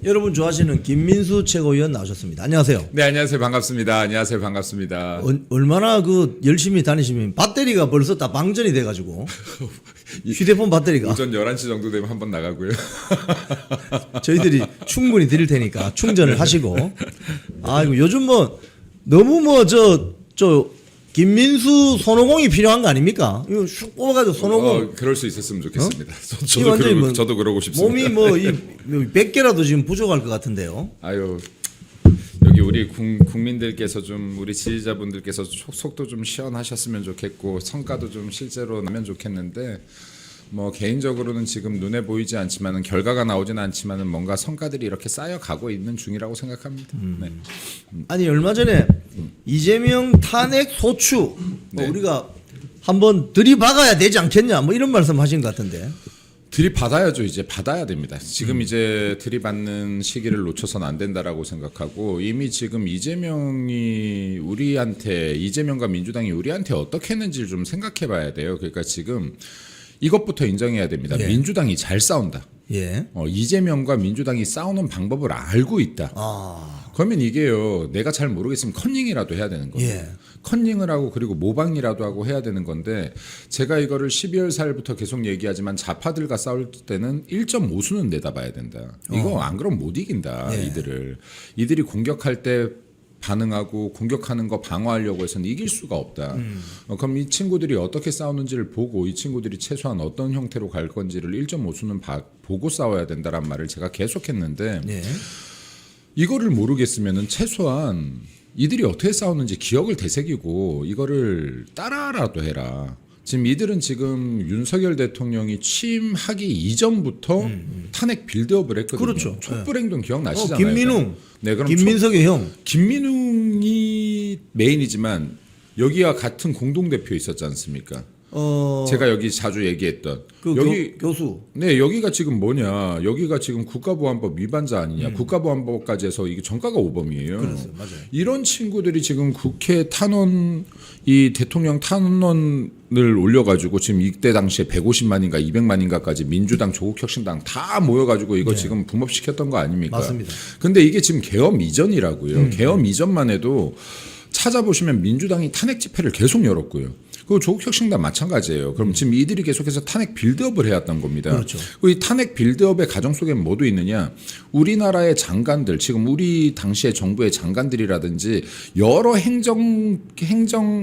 여러분 좋아하시는 김민수 최고위원 나오셨습니다. 안녕하세요. 네, 안녕하세요. 반갑습니다. 안녕하세요. 반갑습니다. 얼마나 그 열심히 다니시면 배터리가 벌써 다 방전이 돼가지고 휴대폰 배터리가 오전 11시 정도 되면 한번 나가고요. 저희들이 충분히 드릴 테니까 충전을 하시고. 아이고 요즘 뭐 너무 뭐 저 김민수 손오공이 필요한 거 아닙니까? 이거 슉 뽑아가지고 손오공. 그럴 수 있었으면 좋겠습니다. 저도 그러고 싶습니다. 몸이 뭐 100개라도 지금 부족할 것 같은데요. 아유, 여기 우리 국민들께서 좀 우리 지지자분들께서 속도 좀 시원하셨으면 좋겠고 성과도 좀 실제로 나면 좋겠는데 뭐 개인적으로는 지금 눈에 보이지 않지만은 결과가 나오지는 않지만은 뭔가 성과들이 이렇게 쌓여가고 있는 중이라고 생각합니다. 네. 아니 얼마 전에 이재명 탄핵 소추 뭐 네. 우리가 한번 들이박아야 되지 않겠냐 뭐 이런 말씀하신 것 같은데. 들이받아야죠. 이제 받아야 됩니다. 지금 이제 들이받는 시기를 놓쳐서는 안 된다라고 생각하고 이미 지금 이재명과 민주당이 우리한테 어떻게 했는지를 좀 생각해봐야 돼요. 그러니까 지금 이것부터 인정해야 됩니다. 예. 민주당이 잘 싸운다. 예. 이재명과 민주당이 싸우는 방법을 알고 있다. 그러면 이게요. 내가 잘 모르겠으면 컨닝이라도 해야 되는 거예요. 예. 컨닝을 하고 그리고 모방이라도 하고 해야 되는 건데 제가 이거를 12월 4일부터 계속 얘기하지만 좌파들과 싸울 때는 1.5수는 내다봐야 된다. 이거 안 그러면 못 이긴다. 예. 이들이 공격할 때 반응하고 공격하는 거 방어하려고 해서는 이길 수가 없다. 그럼 이 친구들이 어떻게 싸우는지를 보고 이 친구들이 최소한 어떤 형태로 갈 건지를 1.5수는 보고 싸워야 된다란 말을 제가 계속했는데 예. 이거를 모르겠으면은 최소한 이들이 어떻게 싸우는지 기억을 되새기고 이거를 따라라도 해라. 지금 이들은 지금 윤석열 대통령이 취임하기 이전부터 탄핵 빌드업을 했거든요. 그렇죠. 촛불행동 기억나시잖아요. 김민웅, 네, 그럼 김민석의 형. 김민웅이 메인이지만 여기와 같은 공동대표 있었지 않습니까? 제가 여기 자주 얘기했던 그 여기 교수. 네, 여기가 지금 뭐냐? 여기가 지금 국가보안법 위반자 아니냐? 국가보안법까지 해서 이게 전과가 오범이에요. 그렇죠, 맞아요. 이런 친구들이 지금 국회 탄원 이 대통령 탄원을 올려가지고 지금 이때 당시에 150만인가 200만인가까지 민주당, 조국혁신당 다 모여가지고 이거 지금 붐업시켰던 거 아닙니까? 맞습니다. 근데 이게 지금 계엄 이전이라고요. 계엄 이전만 해도 찾아보시면 민주당이 탄핵 집회를 계속 열었고요. 그 조국혁신당 마찬가지예요. 그럼 지금 이들이 계속해서 탄핵 빌드업을 해왔던 겁니다. 그렇죠. 이 탄핵 빌드업의 가정 속에 뭐도 있느냐? 우리나라의 장관들, 지금 우리 당시의 정부의 장관들이라든지 여러 행정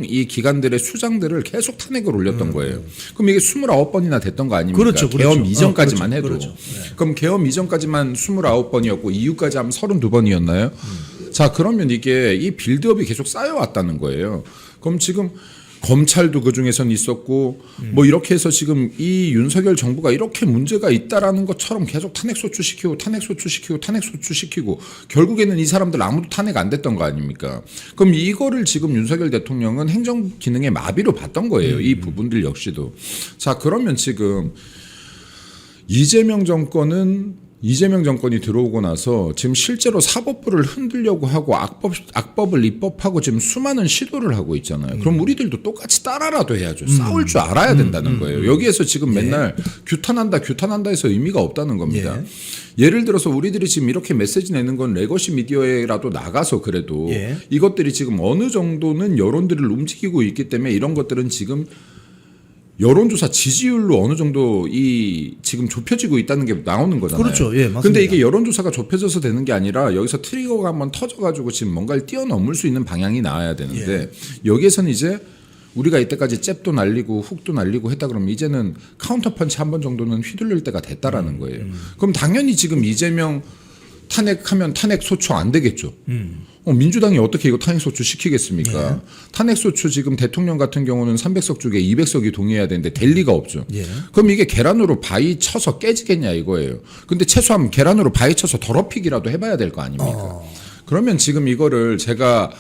이 기관들의 수장들을 계속 탄핵을 올렸던 거예요. 그럼 이게 29번이나 됐던 거 아닙니까? 그렇죠, 그렇죠. 계엄 이전까지만 해도. 그렇죠. 네. 그럼 계엄 이전까지만 29번이었고 이후까지 하면 32번이었나요? 자, 그러면 이게 이 빌드업이 계속 쌓여왔다는 거예요. 그럼 지금 검찰도 그 중에선 있었고 뭐 이렇게 해서 지금 이 윤석열 정부가 이렇게 문제가 있다라는 것처럼 계속 탄핵소추시키고 결국에는 이 사람들 아무도 탄핵 안 됐던 거 아닙니까? 그럼 이거를 지금 윤석열 대통령은 행정 기능의 마비로 봤던 거예요. 이 부분들 역시도. 자, 그러면 지금 이재명 정권이 들어오고 나서 지금 실제로 사법부를 흔들려고 하고 악법을 입법하고 지금 수많은 시도를 하고 있잖아요. 그럼 우리들도 똑같이 따라라도 해야죠. 싸울 줄 알아야 된다는 거예요. 여기에서 지금 맨날 규탄한다 해서 의미가 없다는 겁니다. 예를 들어서 우리들이 지금 이렇게 메시지 내는 건 레거시 미디어에라도 나가서 그래도 이것들이 지금 어느 정도는 여론들을 움직이고 있기 때문에 이런 것들은 지금 여론조사 지지율로 어느 정도 지금 좁혀지고 있다는 게 나오는 거잖아요. 그렇죠. 예, 맞습니다. 근데 이게 여론조사가 좁혀져서 되는 게 아니라 여기서 트리거가 한번 터져가지고 지금 뭔가를 뛰어넘을 수 있는 방향이 나와야 되는데 여기에서는 이제 우리가 이때까지 잽도 날리고 훅도 날리고 했다 그러면 이제는 카운터펀치 한 번 정도는 휘둘릴 때가 됐다라는 거예요. 그럼 당연히 지금 이재명 탄핵하면 탄핵소추 안 되겠죠. 민주당이 어떻게 이거 탄핵소추 시키겠습니까? 탄핵소추 지금 대통령 같은 경우는 300석 중에 200석이 동의해야 되는데 될 리가 없죠. 그럼 이게 계란으로 바위 쳐서 깨지겠냐 이거예요. 근데 최소한 계란으로 바위 쳐서 더럽히기라도 해봐야 될 거 아닙니까? 그러면 지금 이거를 제가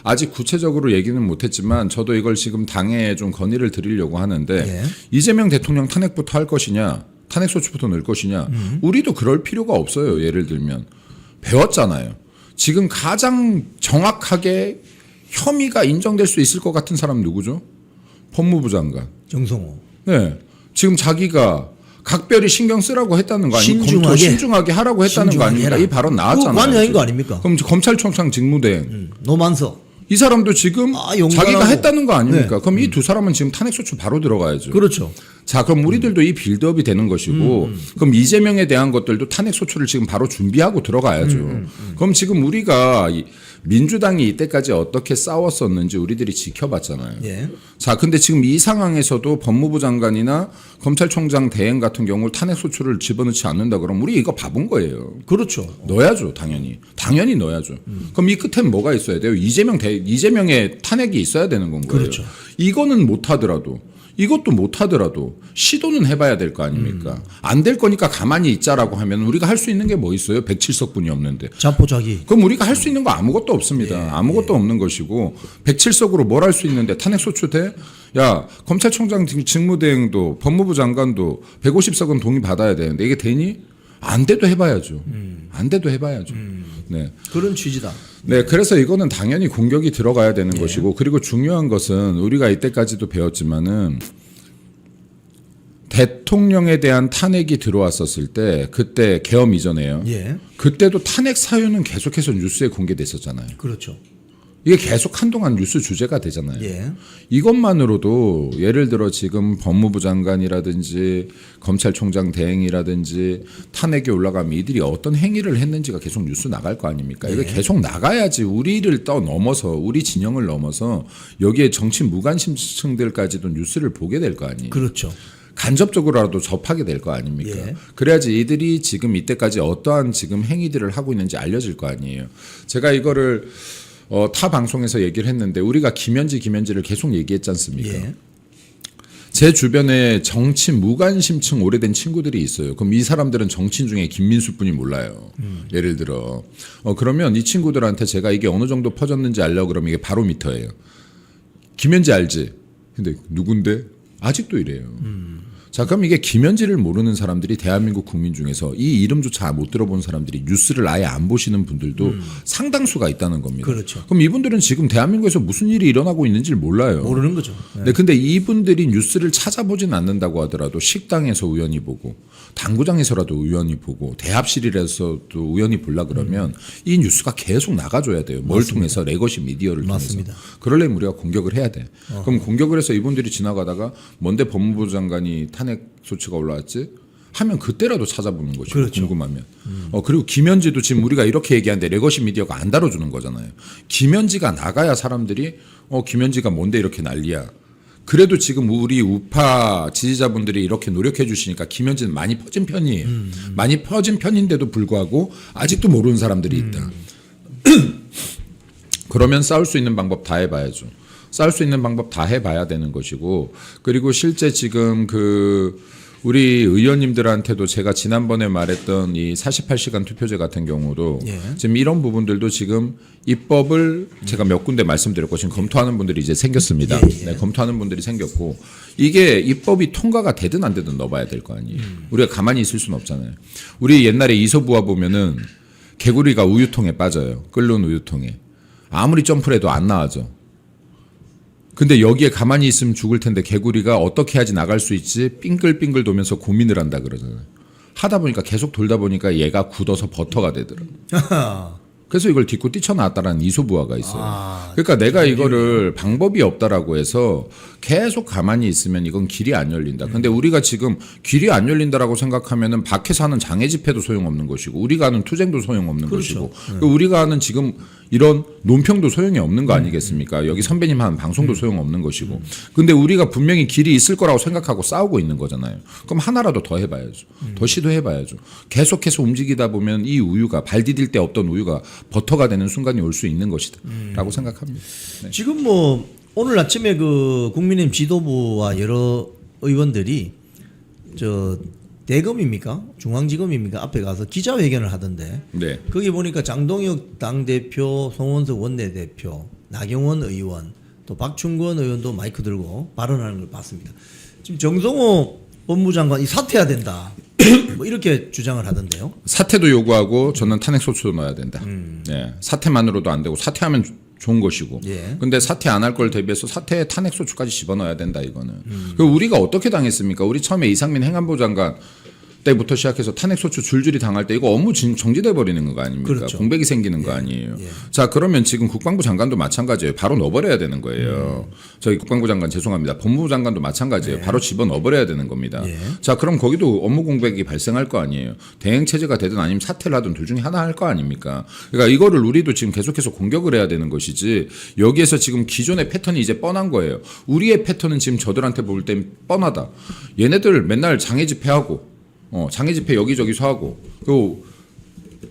아직 구체적으로 얘기는 못했지만 저도 이걸 지금 당에 좀 건의를 드리려고 하는데 이재명 대통령 탄핵부터 할 것이냐 탄핵소추부터 넣을 것이냐 우리도 그럴 필요가 없어요. 예를 들면 배웠잖아요. 지금 가장 정확하게 혐의가 인정될 수 있을 것 같은 사람 누구죠? 법무부 장관. 정성호. 네. 지금 자기가 각별히 신경 쓰라고 했다는 거 아닙니까? 신중하게. 신중하게 하라고 했다는 거 아닙니까? 이 발언 나왔잖아요. 관여인 거 아닙니까? 그럼 검찰총장 직무대행 노만서. 이 사람도 지금 용감하고. 자기가 했다는 거 아닙니까? 네. 그럼 이 두 사람은 지금 탄핵소추 바로 들어가야죠. 그렇죠. 자, 그럼 우리들도 이 빌드업이 되는 것이고, 그럼 이재명에 대한 것들도 탄핵소추를 지금 바로 준비하고 들어가야죠. 그럼 지금 우리가 민주당이 이때까지 어떻게 싸웠었는지 우리들이 지켜봤잖아요. 예. 자, 근데 지금 이 상황에서도 법무부 장관이나 검찰총장 대행 같은 경우를 탄핵소추를 집어넣지 않는다 그러면 우리 이거 바본 거예요. 그렇죠. 넣어야죠, 당연히. 당연히 넣어야죠. 그럼 이 끝엔 뭐가 있어야 돼요? 이재명의 탄핵이 있어야 되는 건 거예요. 그렇죠. 이거는 못하더라도, 이것도 못하더라도 시도는 해봐야 될 거 아닙니까? 안 될 거니까 가만히 있자라고 하면 우리가 할 수 있는 게 뭐 있어요? 107석분이 없는데. 자포자기. 그럼 우리가 할 수 있는 거 아무것도 없습니다. 아무것도 없는 것이고 107석으로 뭘 할 수 있는데 탄핵소추 돼? 야, 검찰총장 직무대행도 법무부 장관도 150석은 동의받아야 되는데 이게 되니? 안 돼도 해봐야죠. 안 돼도 해봐야죠. 네. 그런 취지다. 네, 그래서 이거는 당연히 공격이 들어가야 되는 것이고, 그리고 중요한 것은 우리가 이때까지도 배웠지만은 대통령에 대한 탄핵이 들어왔었을 때 그때 계엄 이전에요. 예. 그때도 탄핵 사유는 계속해서 뉴스에 공개됐었잖아요. 그렇죠. 이게 계속 한동안 뉴스 주제가 되잖아요. 예. 이것만으로도 예를 들어 지금 법무부 장관이라든지 검찰총장 대행이라든지 탄핵이 올라가면 이들이 어떤 행위를 했는지가 계속 뉴스 나갈 거 아닙니까? 이거 계속 나가야지 우리를 넘어서 우리 진영을 넘어서 여기에 정치 무관심층들까지도 뉴스를 보게 될 거 아니에요. 그렇죠. 간접적으로라도 접하게 될 거 아닙니까? 예. 그래야지 이들이 지금 이때까지 어떠한 지금 행위들을 하고 있는지 알려질 거 아니에요. 제가 이거를 타 방송에서 얘기를 했는데 우리가 김현지를 계속 얘기했지 않습니까? 예. 제 주변에 정치 무관심층 오래된 친구들이 있어요. 그럼 이 사람들은 정치인 중에 김민수 뿐이 몰라요. 예를 들어. 그러면 이 친구들한테 제가 이게 어느 정도 퍼졌는지 알려고 그러면 이게 바로미터예요. 김현지 알지? 근데 누군데? 아직도 이래요. 자, 그럼 이게 김현지를 모르는 사람들이 대한민국 국민 중에서 이 이름조차 못 들어본 사람들이 뉴스를 아예 안 보시는 분들도 상당수가 있다는 겁니다. 그렇죠. 그럼 이분들은 지금 대한민국에서 무슨 일이 일어나고 있는지를 몰라요. 모르는 거죠. 네, 근데 이분들이 뉴스를 찾아보진 않는다고 하더라도 식당에서 우연히 보고 당구장에서라도 우연히 보고 대합실에서도 우연히 보려 그러면 이 뉴스가 계속 나가줘야 돼요. 뭘 통해서? 레거시 미디어를 맞습니다. 통해서. 그러려면 우리가 공격을 해야 돼. 그럼 공격을 해서 이분들이 지나가다가 뭔데 법무부 장관이 탄핵 소치가 올라왔지? 하면 그때라도 찾아보는 것이고 그렇죠. 궁금하면. 그리고 김현지도 지금 우리가 이렇게 얘기하는데 레거시 미디어가 안 다뤄주는 거잖아요. 김현지가 나가야 사람들이 김현지가 뭔데 이렇게 난리야. 그래도 지금 우리 우파 지지자분들이 이렇게 노력해 주시니까 김현지는 많이 퍼진 편이에요. 많이 퍼진 편인데도 불구하고 아직도 모르는 사람들이 있다. 그러면 싸울 수 있는 방법 다 해봐야죠. 싸울 수 있는 방법 다 해봐야 되는 것이고, 그리고 실제 지금 우리 의원님들한테도 제가 지난번에 말했던 이 48시간 투표제 같은 경우도 예. 지금 이런 부분들도 지금 입법을 제가 몇 군데 말씀드렸고 지금 검토하는 분들이 이제 생겼습니다. 예. 네, 검토하는 분들이 생겼고 이게 입법이 통과가 되든 안 되든 넣어봐야 될 거 아니에요. 우리가 가만히 있을 수는 없잖아요. 우리 옛날에 이소부화 보면은 개구리가 우유통에 빠져요. 끓는 우유통에. 아무리 점프를 해도 안 나와져. 근데 여기에 가만히 있으면 죽을 텐데 개구리가 어떻게 해야지 나갈 수 있지 빙글빙글 도면서 고민을 한다 그러잖아요. 하다 보니까 계속 돌다 보니까 얘가 굳어서 버터가 되더라. 그래서 이걸 딛고 뛰쳐나왔다라는 이소부화가 있어요. 그러니까 내가 이거를 방법이 없다라고 해서 계속 가만히 있으면 이건 길이 안 열린다. 근데 우리가 지금 길이 안 열린다라고 생각하면은 밖에서 하는 장애 집회도 소용없는 것이고 우리가 하는 투쟁도 소용없는 그렇죠. 것이고 우리가 하는 지금 이런 논평도 소용이 없는 거 아니겠습니까? 여기 선배님 하는 방송도 소용없는 것이고. 근데 우리가 분명히 길이 있을 거라고 생각하고 싸우고 있는 거잖아요. 그럼 하나라도 더 해봐야죠. 더 시도해봐야죠. 계속해서 움직이다 보면 이 우유가 발 디딜 때 없던 우유가 버터가 되는 순간이 올 수 있는 것이다. 라고 생각합니다. 네. 지금 오늘 아침에 국민의힘 지도부와 여러 의원들이 대검입니까? 중앙지검입니까? 앞에 가서 기자회견을 하던데 네. 거기 보니까 장동혁 당대표, 송원석 원내대표, 나경원 의원, 또 박충권 의원도 마이크 들고 발언하는 걸 봤습니다. 지금 정성호 법무장관 이 사퇴해야 된다. 뭐 이렇게 주장을 하던데요. 사퇴도 요구하고 저는 탄핵소추도 넣어야 된다. 네. 사퇴만으로도 안 되고 사퇴하면 좋은 것이고. 예. 근데 사퇴 안 할 걸 대비해서 사퇴에 탄핵소추까지 집어넣어야 된다 이거는. 그리고 우리가 어떻게 당했습니까? 우리 처음에 이상민 행안부 장관 때부터 시작해서 탄핵 소추 줄줄이 당할 때 이거 업무 정지돼 버리는 거 아닙니까? 그렇죠. 공백이 생기는 거 아니에요. 자, 그러면 지금 국방부 장관도 마찬가지예요. 바로 넣어버려야 되는 거예요. 저희 국방부 장관 죄송합니다. 법무부 장관도 마찬가지예요. 바로 집어 넣어버려야 되는 겁니다. 자, 그럼 거기도 업무 공백이 발생할 거 아니에요. 대행 체제가 되든 아니면 사퇴를 하든 둘 중에 하나 할 거 아닙니까? 그러니까 이거를 우리도 지금 계속해서 공격을 해야 되는 것이지 여기에서 지금 기존의 패턴이 이제 뻔한 거예요. 우리의 패턴은 지금 저들한테 볼 땐 뻔하다. 얘네들 맨날 장애 집회하고 장애 집회 여기저기서 하고 그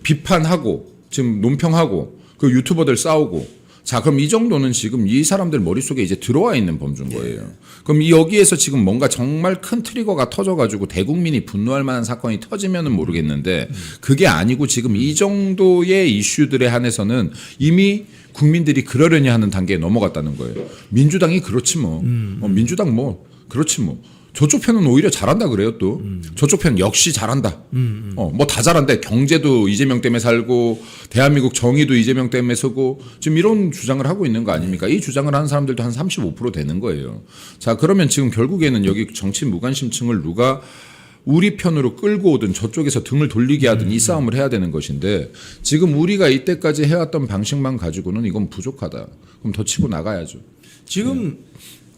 비판하고 지금 논평하고 그 유튜버들 싸우고 자 그럼 이 정도는 지금 이 사람들 머릿속에 이제 들어와 있는 범주인 거예요. 그럼 여기에서 지금 뭔가 정말 큰 트리거가 터져가지고 대국민이 분노할 만한 사건이 터지면은 모르겠는데 그게 아니고 지금 이 정도의 이슈들에 한해서는 이미 국민들이 그러려니 하는 단계에 넘어갔다는 거예요. 민주당이 그렇지 뭐. 민주당 뭐 그렇지 뭐. 저쪽 편은 오히려 잘한다 그래요 또. 저쪽 편 역시 잘한다. 뭐 다 잘한데 경제도 이재명 때문에 살고 대한민국 정의도 이재명 때문에 서고 지금 이런 주장을 하고 있는 거 아닙니까? 이 주장을 하는 사람들도 한 35% 되는 거예요. 자 그러면 지금 결국에는 여기 정치 무관심층을 누가 우리 편으로 끌고 오든 저쪽에서 등을 돌리게 하든 이 싸움을 해야 되는 것인데 지금 우리가 이때까지 해왔던 방식만 가지고는 이건 부족하다. 그럼 더 치고 나가야죠. 지금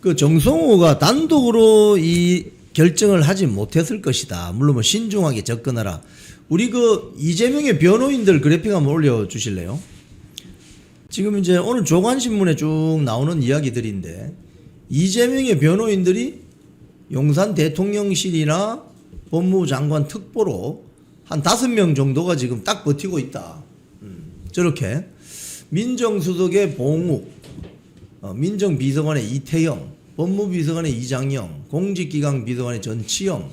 그 정성호가 단독으로 이 결정을 하지 못했을 것이다. 물론 뭐 신중하게 접근하라. 우리 그 이재명의 변호인들 그래픽 한번 올려주실래요? 지금 이제 오늘 조간신문에 쭉 나오는 이야기들인데 이재명의 변호인들이 용산 대통령실이나 법무부 장관 특보로 한 5명 정도가 지금 딱 버티고 있다. 저렇게 민정수석의 봉욱, 민정비서관의 이태영, 법무비서관의 이장영, 공직기강 비서관의 전치영,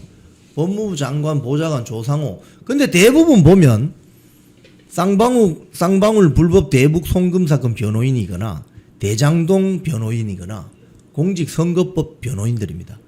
법무부 장관 보좌관 조상호. 근데 대부분 보면 쌍방울 불법 대북 송금 사건 변호인이거나 대장동 변호인이거나 공직선거법 변호인들입니다.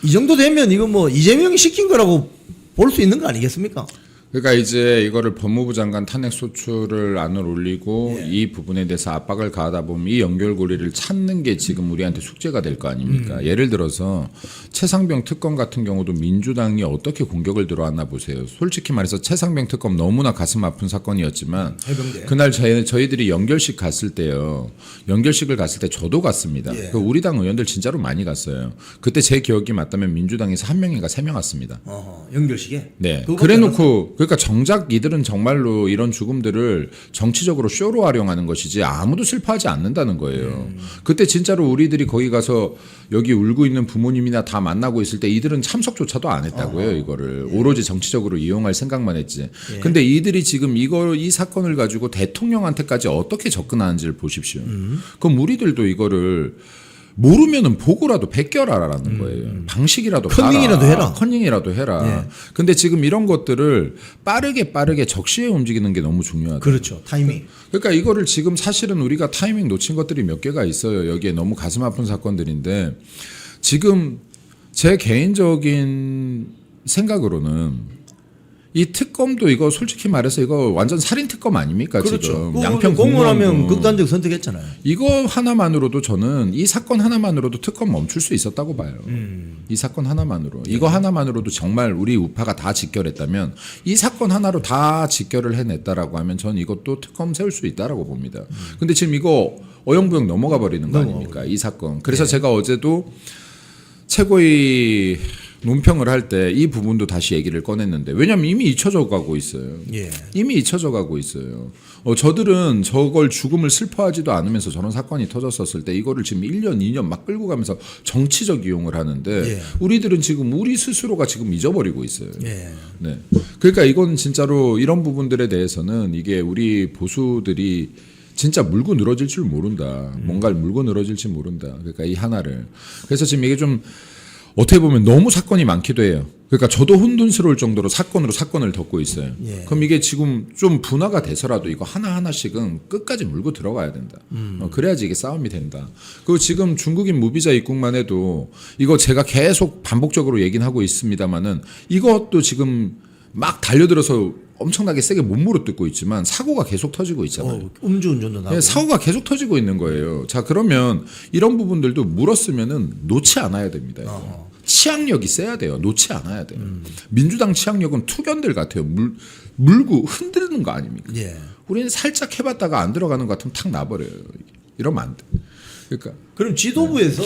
이 정도 되면 이거 뭐 이재명이 시킨 거라고 볼 수 있는 거 아니겠습니까? 그러니까 이제 이거를 법무부 장관 탄핵 소추를 안을 올리고 이 부분에 대해서 압박을 가하다 보면 이 연결고리를 찾는 게 지금 우리한테 숙제가 될 거 아닙니까? 예를 들어서 최상병 특검 같은 경우도 민주당이 어떻게 공격을 들어왔나 보세요. 솔직히 말해서 최상병 특검 너무나 가슴 아픈 사건이었지만 해병대. 그날 저희들이 연결식 갔을 때요. 연결식을 갔을 때 저도 갔습니다. 그 우리 당 의원들 진짜로 많이 갔어요. 그때 제 기억이 맞다면 민주당에서 1명인가 3명 왔습니다. 연결식에? 네. 그래놓고 그러니까 정작 이들은 정말로 이런 죽음들을 정치적으로 쇼로 활용하는 것이지 아무도 슬퍼하지 않는다는 거예요. 그때 진짜로 우리들이 거기 가서 여기 울고 있는 부모님이나 다 만나고 있을 때 이들은 참석조차도 안 했다고요. 이거를 오로지 정치적으로 이용할 생각만 했지. 근데 이들이 지금 이 사건을 가지고 대통령한테까지 어떻게 접근하는지를 보십시오. 그럼 우리들도 이거를 모르면은 보고라도 베껴라라는 거예요. 방식이라도 컨닝이라도 해라. 컨닝이라도 해라. 근데 지금 이런 것들을 빠르게 적시에 움직이는 게 너무 중요하다. 그렇죠. 타이밍. 그러니까 이거를 지금 사실은 우리가 타이밍 놓친 것들이 몇 개가 있어요. 여기에 너무 가슴 아픈 사건들인데 지금 제 개인적인 생각으로는 이 특검도 이거 솔직히 말해서 이거 완전 살인 특검 아닙니까? 그렇죠. 지금 양평 공무원하면 극단적 선택했잖아요. 이거 하나만으로도 저는 이 사건 하나만으로도 특검 멈출 수 있었다고 봐요. 이 사건 하나만으로. 이거 하나만으로도 정말 우리 우파가 다 직결했다면 이 사건 하나로 다 직결을 해냈다라고 하면 저는 이것도 특검 세울 수 있다라고 봅니다. 근데 지금 이거 어영부영 넘어가 버리는 거 아닙니까? 이 사건. 그래서 제가 어제도 최고위 논평을 할 때 이 부분도 다시 얘기를 꺼냈는데 왜냐하면 이미 잊혀져 가고 있어요. 이미 잊혀져 가고 있어요. 저들은 저걸 죽음을 슬퍼하지도 않으면서 저런 사건이 터졌었을 때 이거를 지금 1년, 2년 막 끌고 가면서 정치적 이용을 하는데 우리들은 지금 우리 스스로가 지금 잊어버리고 있어요. 네. 그러니까 이건 진짜로 이런 부분들에 대해서는 이게 우리 보수들이 진짜 물고 늘어질 줄 모른다. 뭔가를 물고 늘어질지 모른다. 그러니까 이 하나를. 그래서 지금 이게 좀 어떻게 보면 너무 사건이 많기도 해요. 그러니까 저도 혼돈스러울 정도로 사건을 덮고 있어요. 그럼 이게 지금 좀 분화가 돼서라도 이거 하나하나씩은 끝까지 물고 들어가야 된다. 그래야지 이게 싸움이 된다. 그리고 지금 중국인 무비자 입국만 해도 이거 제가 계속 반복적으로 얘기는 하고 있습니다만은 이것도 지금 막 달려들어서 엄청나게 세게 못 물어뜯고 있지만 사고가 계속 터지고 있잖아요. 음주운전도 나고. 사고가 계속 터지고 있는 거예요. 자 그러면 이런 부분들도 물었으면은 놓지 않아야 됩니다. 치악력이 세야 돼요. 놓지 않아야 돼요. 민주당 치악력은 투견들 같아요. 물고 흔드는 거 아닙니까? 예. 우리는 살짝 해봤다가 안 들어가는 것 같으면 탁 놔버려요. 이러면 안 돼. 그러니까 그럼 지도부에서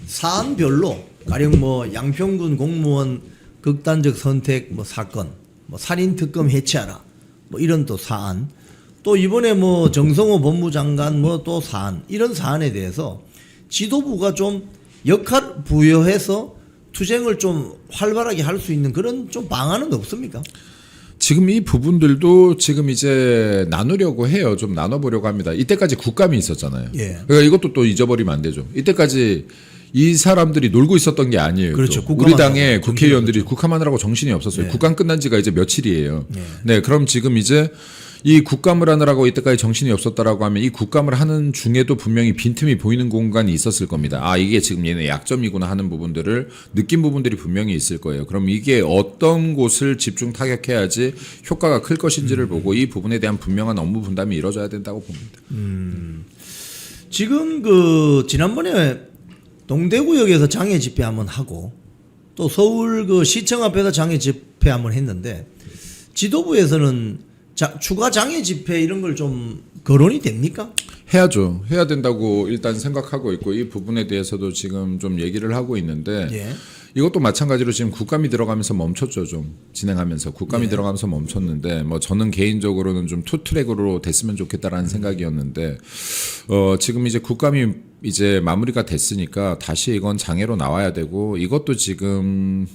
사안별로 가령 뭐 양평군 공무원 극단적 선택 뭐 사건, 뭐 살인 특검 해체하라, 뭐 이런 또 사안, 또 이번에 뭐 정성호 법무장관 뭐 또 사안, 이런 사안에 대해서 지도부가 좀 역할 부여해서 투쟁을 좀 활발하게 할 수 있는 그런 좀 방안은 없습니까? 지금 이 부분들도 지금 이제 나누려고 해요. 좀 나눠보려고 합니다. 이때까지 국감이 있었잖아요. 예. 그러니까 이것도 또 잊어버리면 안 되죠. 이때까지 이 사람들이 놀고 있었던 게 아니에요. 그렇죠. 또. 우리 당의 국회의원들이 국감하느라고 정신이 없었어요. 네. 국감 끝난 지가 이제 며칠이에요. 네. 네, 그럼 지금 이제 이 국감을 하느라고 이때까지 정신이 없었다라고 하면 이 국감을 하는 중에도 분명히 빈틈이 보이는 공간이 있었을 겁니다. 아, 이게 지금 얘네 약점이구나 하는 부분들을 느낀 부분들이 분명히 있을 거예요. 그럼 이게 어떤 곳을 집중 타격해야지 효과가 클 것인지를 보고 이 부분에 대한 분명한 업무 분담이 이루어져야 된다고 봅니다. 지금 그 지난번에 동대구역에서 장애 집회 한번 하고 또 서울 그 시청 앞에서 장애 집회 한번 했는데 지도부에서는 추가 장애 집회 이런 걸 좀 거론이 됩니까? 해야죠. 해야 된다고 일단 생각하고 있고 이 부분에 대해서도 지금 좀 얘기를 하고 있는데 예. 이것도 마찬가지로 지금 국감이 들어가면서 멈췄죠. 좀 진행하면서 국감이 예. 들어가면서 멈췄는데 뭐 저는 개인적으로는 좀 투트랙으로 됐으면 좋겠다라는 생각이었는데 지금 이제 국감이 이제 마무리가 됐으니까 다시 이건 장애로 나와야 되고 이것도 지금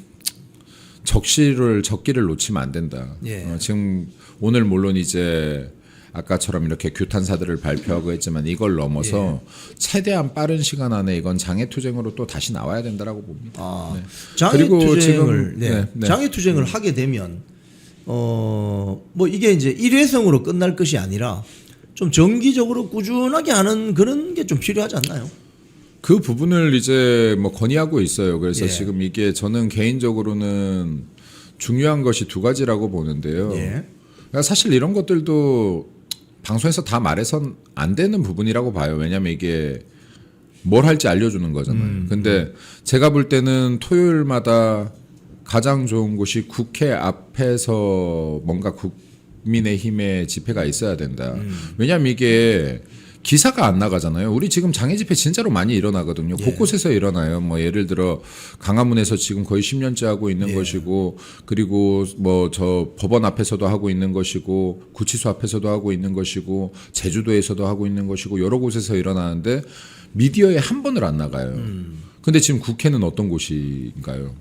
적기를 놓치면 안 된다. 예. 지금 오늘 물론 이제 아까처럼 이렇게 규탄사들을 발표하고 했지만 이걸 넘어서 최대한 빠른 시간 안에 이건 장애 투쟁으로 또 다시 나와야 된다라고 봅니다. 아, 네. 장애 그리고 투쟁을 지금, 네. 네. 장애 투쟁을 하게 되면 뭐 이게 이제 일회성으로 끝날 것이 아니라 좀 정기적으로 꾸준하게 하는 그런 게 좀 필요하지 않나요? 그 부분을 이제 뭐 건의하고 있어요. 그래서 예. 지금 이게 저는 개인적으로는 중요한 것이 두 가지라고 보는데요. 예. 그러니까 사실 이런 것들도 방송에서 다 말해선 안 되는 부분이라고 봐요. 왜냐하면 이게 뭘 할지 알려주는 거잖아요. 근데 제가 볼 때는 토요일마다 가장 좋은 곳이 국회 앞에서 뭔가 국민의힘의 집회가 있어야 된다. 왜냐하면 이게 기사가 안 나가잖아요. 우리 지금 장애 집회 진짜로 많이 일어나거든요. 예. 곳곳에서 일어나요. 뭐 예를 들어 강화문에서 지금 거의 10년째 하고 있는 예. 것이고, 그리고 뭐 저 법원 앞에서도 하고 있는 것이고, 구치소 앞에서도 하고 있는 것이고, 제주도에서도 하고 있는 것이고, 여러 곳에서 일어나는데 미디어에 한 번을 안 나가요. 근데 지금 국회는 어떤 곳인가요?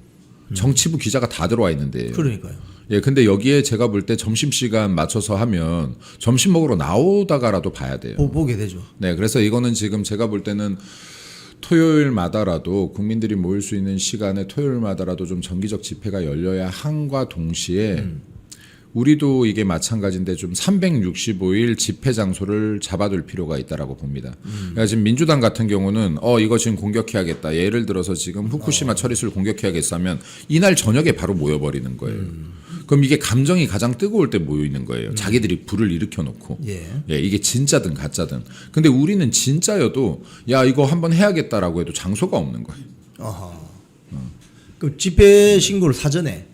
정치부 기자가 다 들어와 있는데. 그러니까요. 예, 근데 여기에 제가 볼 때 점심시간 맞춰서 하면 점심 먹으러 나오다가라도 봐야 돼요. 보게 되죠. 네, 그래서 이거는 지금 제가 볼 때는 토요일마다라도 국민들이 모일 수 있는 시간에 토요일마다라도 좀 정기적 집회가 열려야 함과 동시에 우리도 이게 마찬가지인데 좀 365일 집회 장소를 잡아둘 필요가 있다라고 봅니다. 그러니까 지금 민주당 같은 경우는 이거 지금 공격해야겠다. 예를 들어서 지금 후쿠시마 처리수를 공격해야겠어 하면 이날 저녁에 바로 모여버리는 거예요. 그럼 이게 감정이 가장 뜨거울 때 모여 있는 거예요. 자기들이 불을 일으켜 놓고. 예. 이게 진짜든 가짜든. 근데 우리는 진짜여도 야 이거 한번 해야겠다라고 해도 장소가 없는 거예요. 아하. 그럼 집회 신고를 사전에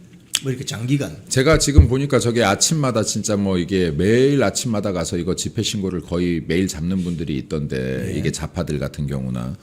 뭐 이렇게 장기간. 제가 지금 보니까 저게 아침마다 진짜 뭐 이게 매일 아침마다 가서 이거 집회 신고를 거의 매일 잡는 분들이 있던데 이게 좌파들 같은 경우나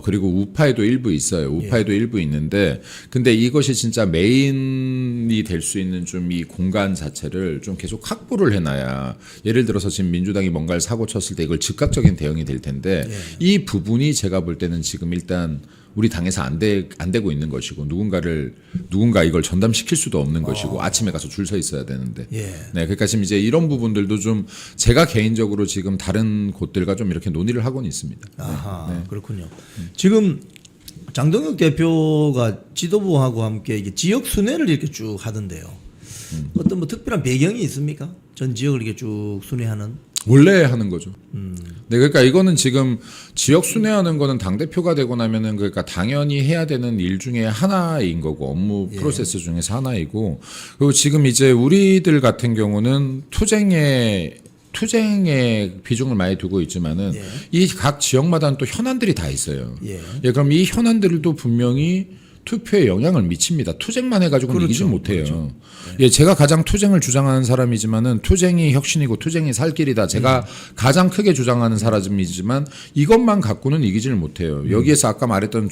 그리고 우파에도 일부 있어요. 우파에도 일부 있는데 근데 이것이 진짜 메인이 될 수 있는 좀 이 공간 자체를 좀 계속 확보를 해놔야 예를 들어서 지금 민주당이 뭔가를 사고 쳤을 때 이걸 즉각적인 대응이 될 텐데 이 부분이 제가 볼 때는 지금 일단 우리 당에서 안 되고 있는 것이고 누군가 이걸 전담시킬 수도 없는 것이고 아침에 가서 줄 서 있어야 되는데 예. 네 그러니까 지금 이제 이런 부분들도 좀 제가 개인적으로 지금 다른 곳들과 좀 이렇게 논의를 하고는 있습니다. 아하, 그렇군요. 지금 장동혁 대표가 지도부하고 함께 이게 지역 순회를 이렇게 쭉 하던데요. 어떤 뭐 특별한 배경이 있습니까? 전 지역을 이렇게 쭉 순회하는. 원래 하는 거죠. 네, 그러니까 이거는 지금 지역 순회하는 거는 당 대표가 되고 나면은 그러니까 당연히 해야 되는 일 중에 하나인 거고 업무 프로세스 중에서 하나이고 그리고 지금 이제 우리들 같은 경우는 투쟁에 비중을 많이 두고 있지만은 이 각 지역마다는 또 현안들이 다 있어요. 예. 그럼 이 현안들도 분명히 투표에 영향을 미칩니다. 투쟁만 해가지고는 그렇죠. 이기지 못해요. 예, 제가 가장 투쟁을 주장하는 사람이지만은 투쟁이 혁신이고 투쟁이 살 길이다. 제가 가장 크게 주장하는 사람이지만 이것만 갖고는 이기지를 못해요. 여기에서 아까 말했던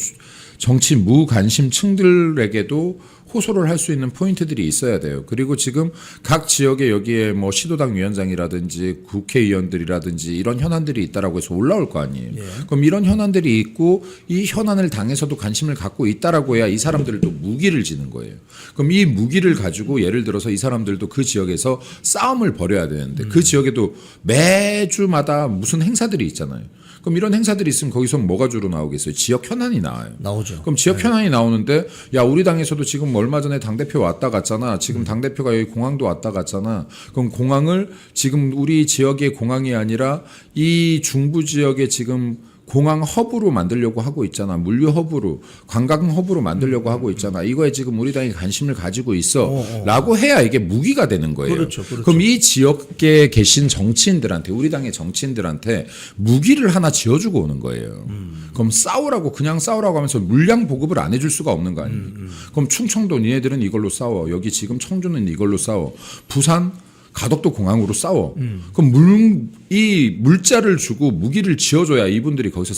정치 무관심층들에게도 호소를 할 수 있는 포인트들이 있어야 돼요. 그리고 지금 각 지역에 여기에 뭐 시도당 위원장이라든지 국회의원들이라든지 이런 현안들이 있다라고 해서 올라올 거 아니에요. 예. 그럼 이런 현안들이 있고 이 현안을 당에서도 관심을 갖고 있다라고 해야 이 사람들도 무기를 지는 거예요. 그럼 이 무기를 가지고 예를 들어서 이 사람들도 그 지역에서 싸움을 벌여야 되는데 그 지역에도 매주마다 무슨 행사들이 있잖아요. 그럼 이런 행사들이 있으면 거기서 뭐가 주로 나오겠어요? 지역 현안이 나와요. 나오죠. 그럼 지역 현안이 나오는데 야 우리 당에서도 지금 얼마 전에 당대표 왔다 갔잖아. 지금 당대표가 여기 공항도 왔다 갔잖아. 그럼 공항을 지금 우리 지역의 공항이 아니라 이 중부 지역에 지금 공항 허브로 만들려고 하고 있잖아. 물류 허브로, 관광 허브로 만들려고 하고 있잖아. 이거에 지금 우리 당이 관심을 가지고 있어. 라고 해야 이게 무기가 되는 거예요. 그렇죠, 그렇죠. 그럼 이 지역에 계신 정치인들한테, 우리 당의 정치인들한테 무기를 하나 지어주고 오는 거예요. 그럼 싸우라고, 그냥 싸우라고 하면서 물량 보급을 안 해줄 수가 없는 거 아닙니까? 그럼 충청도 니네들은 이걸로 싸워. 여기 지금 청주는 이걸로 싸워. 부산 가덕도 공항으로 싸워. 그럼 이 물자를 주고 무기를 지어줘야 이분들이 거기서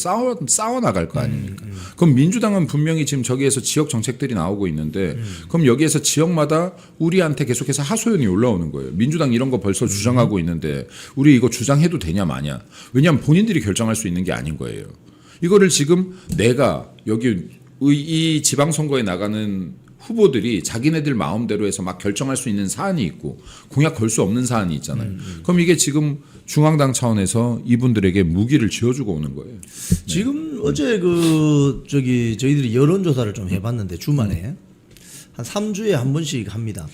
싸워 나갈 거 아닙니까? 그럼 민주당은 분명히 지금 저기에서 지역 정책들이 나오고 있는데, 그럼 여기에서 지역마다 우리한테 계속해서 하소연이 올라오는 거예요. 민주당 이런 거 벌써 주장하고 있는데 우리 이거 주장해도 되냐 마냐? 왜냐하면 본인들이 결정할 수 있는 게 아닌 거예요. 이거를 지금 내가 여기 이 지방선거에 나가는 후보들이 자기네들 마음대로 해서 막 결정할 수 있는 사안이 있고 공약 걸 수 없는 사안이 있잖아요. 그럼 이게 지금 중앙당 차원에서 이분들에게 무기를 쥐어주고 오는 거예요. 지금 어제 저희들이 여론조사를 좀 해봤는데 주말에 한 3주에 한 번씩 합니다.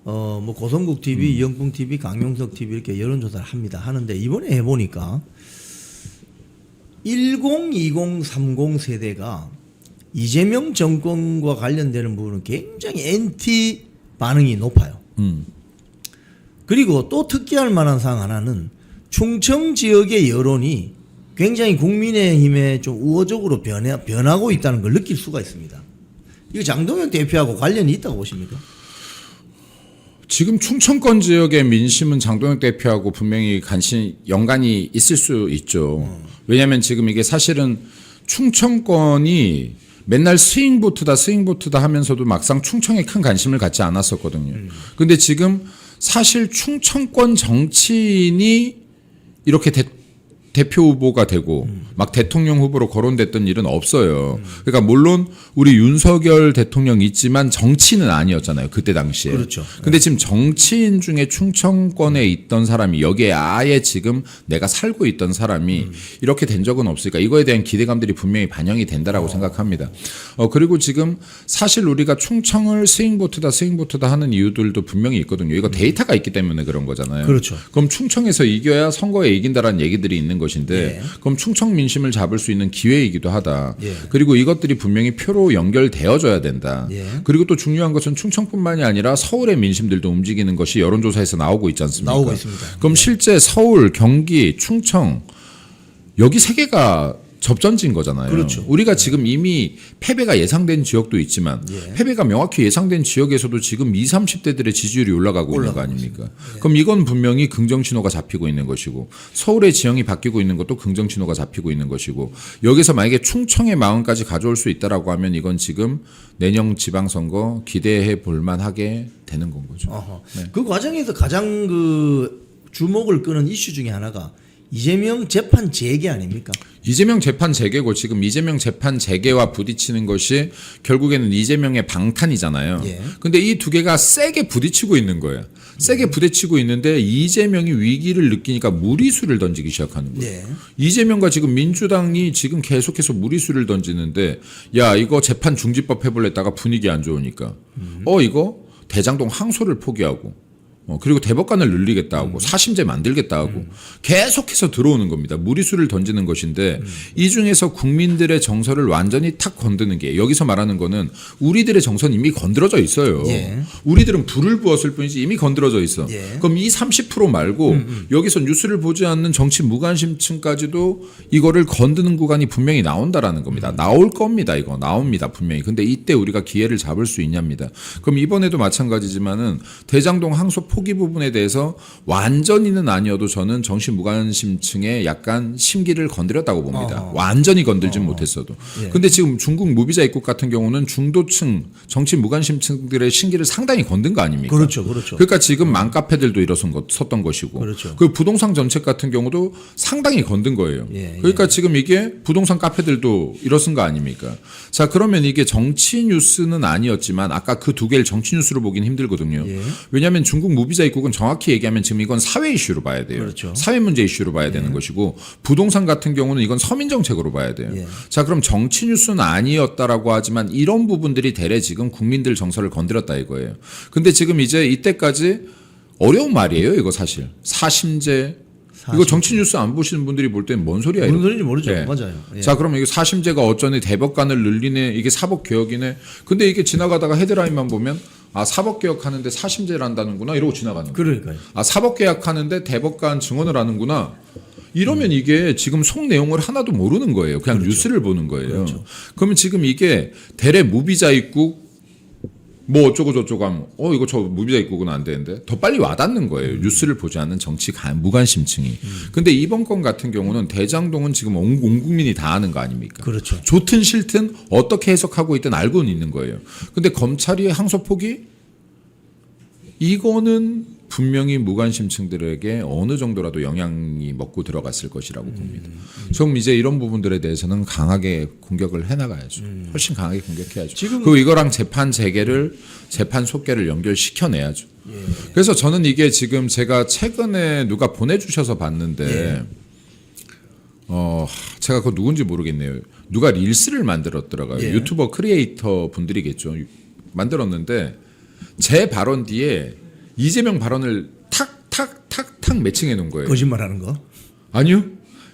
뭐 고성국 TV, 이영풍 TV, 강용석 TV 이렇게 여론조사를 합니다. 하는데 이번에 해보니까 10, 20, 30 세대가 이재명 정권과 관련되는 부분은 굉장히 엔티 반응이 높아요. 그리고 또 특기할 만한 사항 하나는 충청 지역의 여론이 굉장히 국민의힘에 좀 우호적으로 변하고 있다는 걸 느낄 수가 있습니다. 이거 장동혁 대표하고 관련이 있다고 보십니까? 지금 충청권 지역의 민심은 장동혁 대표하고 분명히 연관이 있을 수 있죠. 왜냐하면 지금 이게 사실은 충청권이 맨날 스윙보트다 하면서도 막상 충청에 큰 관심을 갖지 않았었거든요. 근데 지금 사실 충청권 정치인이 이렇게 대표 후보가 되고 막 대통령 후보로 거론됐던 일은 없어요. 그러니까 물론 우리 윤석열 대통령 있지만 정치인은 아니었잖아요. 그때 당시에. 그렇죠. 근데 지금 정치인 중에 충청권에 있던 사람이 여기에 아예 지금 내가 살고 있던 사람이 이렇게 된 적은 없으니까 이거에 대한 기대감들이 분명히 반영이 된다라고 생각합니다. 그리고 지금 사실 우리가 충청을 스윙보트다 하는 이유들도 분명히 있거든요. 이거 데이터가 있기 때문에 그런 거잖아요. 그렇죠. 그럼 충청에서 이겨야 선거에 이긴다라는 얘기들이 있는 것인데 예. 그럼 충청 민심을 잡을 수 있는 기회이기도 하다. 예. 그리고 이것들이 분명히 표로 연결되어져야 된다. 예. 그리고 또 중요한 것은 충청뿐만이 아니라 서울의 민심들도 움직이는 것이 여론조사에서 나오고 있지 않습니까? 나오고 있습니다. 그럼 실제 서울, 경기, 충청 여기 세 개가 접전지인 거잖아요. 그렇죠. 우리가 지금 이미 패배가 예상된 지역도 있지만 예. 패배가 명확히 예상된 지역에서도 지금 20, 30대들의 지지율이 올라가고 있는 거 아닙니까? 그럼 이건 분명히 긍정 신호가 잡히고 있는 것이고 서울의 지형이 바뀌고 있는 것도 긍정 신호가 잡히고 있는 것이고 여기서 만약에 충청의 마음까지 가져올 수 있다라고 하면 이건 지금 내년 지방선거 기대해 볼 만하게 되는 건 거죠. 네. 그 과정에서 가장 주목을 끄는 이슈 중에 하나가 이재명 재판 재개 아닙니까? 이재명 재판 재개고 지금 이재명 재판 재개와 부딪히는 것이 결국에는 이재명의 방탄이잖아요. 예. 근데 이 두 개가 세게 부딪히고 있는 거예요. 세게 부딪히고 있는데 이재명이 위기를 느끼니까 무리수를 던지기 시작하는 거예요. 예. 이재명과 지금 민주당이 지금 계속해서 무리수를 던지는데 야 이거 재판 중지법 해볼랬다가 분위기 안 좋으니까 이거 대장동 항소를 포기하고 그리고 대법관을 늘리겠다 하고 사심제 만들겠다 하고 계속해서 들어오는 겁니다. 무리수를 던지는 것인데 이 중에서 국민들의 정서를 완전히 탁 건드는 게 여기서 말하는 거는 우리들의 정서는 이미 건드려져 있어요. 예. 우리들은 불을 부었을 뿐이지 이미 건드려져 있어. 예. 그럼 이 30% 말고 여기서 뉴스를 보지 않는 정치 무관심층까지도 이거를 건드는 구간이 분명히 나온다라는 겁니다. 나올 겁니다. 이거 나옵니다. 분명히. 근데 이때 우리가 기회를 잡을 수 있냐입니다. 그럼 이번에도 마찬가지지만은 대장동 항소 포기 부분에 대해서 완전히는 아니어도 저는 정치 무관심층의 약간 심기를 건드렸다고 봅니다. 완전히 건들진 못했어도. 예. 근데 지금 중국 무비자 입국 같은 경우는 중도층, 정치 무관심층들의 심기를 상당히 건든 거 아닙니까? 그렇죠, 그렇죠. 그러니까 지금 맘카페들도 섰던 것이고, 그렇죠. 그 부동산 정책 같은 경우도 상당히 건든 거예요. 예, 그러니까 지금 이게 부동산 카페들도 일어선 거 아닙니까? 자, 그러면 이게 정치 뉴스는 아니었지만 아까 그 두 개를 정치 뉴스로 보긴 힘들거든요. 예. 왜냐하면 중국 무비자 입국은 정확히 얘기하면 지금 이건 사회 이슈로 봐야 돼요. 그렇죠. 사회 문제 이슈로 봐야 되는 것이고, 부동산 같은 경우는 이건 서민 정책으로 봐야 돼요. 예. 자, 그럼 정치 뉴스는 아니었다라고 하지만 이런 부분들이 대래 지금 국민들 정서를 건드렸다 이거예요. 근데 지금 이제 이때까지 어려운 말이에요, 이거 사실. 사심제. 이거 정치 뉴스 안 보시는 분들이 볼 때는 뭔 소리야? 무슨 이렇게. 소리인지 모르죠. 네. 맞아요. 예. 자, 그럼 이게 사심제가 어쩌니 대법관을 늘리네, 이게 사법개혁이네. 근데 이게 지나가다가 헤드라인만 보면 아, 사법개혁하는데 사심제를 한다는구나 이러고 지나가는 거예요. 그러니까요. 아, 사법개혁하는데 대법관 증언을 하는구나. 이러면 이게 지금 속 내용을 하나도 모르는 거예요. 그냥 뉴스를 보는 거예요. 그러면 지금 이게 대래 무비자 입국 뭐 어쩌고 저쩌고 하면 이거 저 무비자 입국은 안 되는데 더 빨리 와닿는 거예요. 뉴스를 보지 않는 정치 무관심층이. 근데 이번 건 같은 경우는 대장동은 지금 온 국민이 다 아는 거 아닙니까? 그렇죠. 좋든 싫든 어떻게 해석하고 있든 알고는 있는 거예요. 근데 검찰이 항소 포기? 이거는 분명히 무관심층들에게 어느 정도라도 영향이 먹고 들어갔을 것이라고 봅니다. 좀 이제 이런 부분들에 대해서는 강하게 공격을 해나가야죠. 훨씬 강하게 공격해야죠. 그리고 이거랑 재판 재개를 재판 속개를 연결시켜내야죠. 그래서 저는 이게 지금 제가 최근에 누가 보내주셔서 봤는데 제가 그거 누군지 모르겠네요. 누가 릴스를 만들었더라고요. 예. 유튜버 크리에이터 분들이겠죠. 만들었는데 제 발언 뒤에 이재명 발언을 탁탁탁탁 매칭해 놓은 거예요. 거짓말하는 거. 아니요.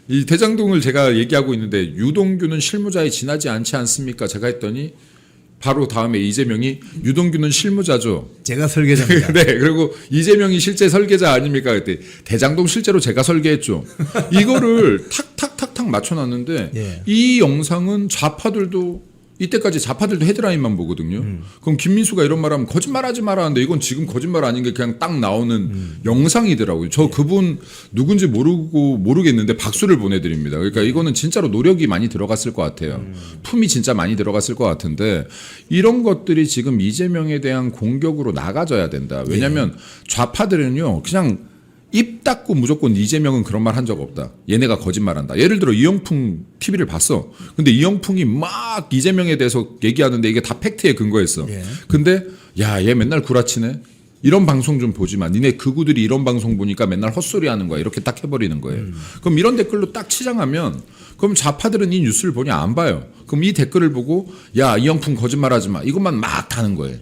이 대장동을 제가 얘기하고 있는데 유동규는 실무자에 지나지 않지 않습니까? 제가 했더니 바로 다음에 이재명이 유동규는 실무자죠. 제가 설계자입니다. 네. 그리고 이재명이 실제 설계자 아닙니까? 그때 대장동 실제로 제가 설계했죠. 이거를 탁탁탁탁 맞춰놨는데 예. 이 영상은 좌파들도 이때까지 좌파들도 헤드라인만 보거든요. 그럼 김민수가 이런 말하면 거짓말하지 마라 하는데 이건 지금 거짓말 아닌 게 그냥 딱 나오는 영상이더라고요. 저 그분 누군지 모르겠는데 박수를 보내드립니다. 그러니까 이거는 진짜로 노력이 많이 들어갔을 것 같아요. 품이 진짜 많이 들어갔을 것 같은데 이런 것들이 지금 이재명에 대한 공격으로 나가져야 된다. 왜냐하면 좌파들은요 그냥 입 닫고 무조건 이재명은 그런 말 한 적 없다. 얘네가 거짓말한다. 예를 들어 이영풍 TV를 봤어. 근데 이영풍이 막 이재명에 대해서 얘기하는데 이게 다 팩트에 근거했어. 예. 근데 야, 얘 맨날 구라치네. 이런 방송 좀 보지 마. 니네 극우들이 이런 방송 보니까 맨날 헛소리 하는 거야. 이렇게 딱 해버리는 거예요. 그럼 이런 댓글로 딱 치장하면 그럼 좌파들은 이 뉴스를 보냐 안 봐요. 그럼 이 댓글을 보고 야, 이영풍 거짓말하지 마. 이것만 막 하는 거예요.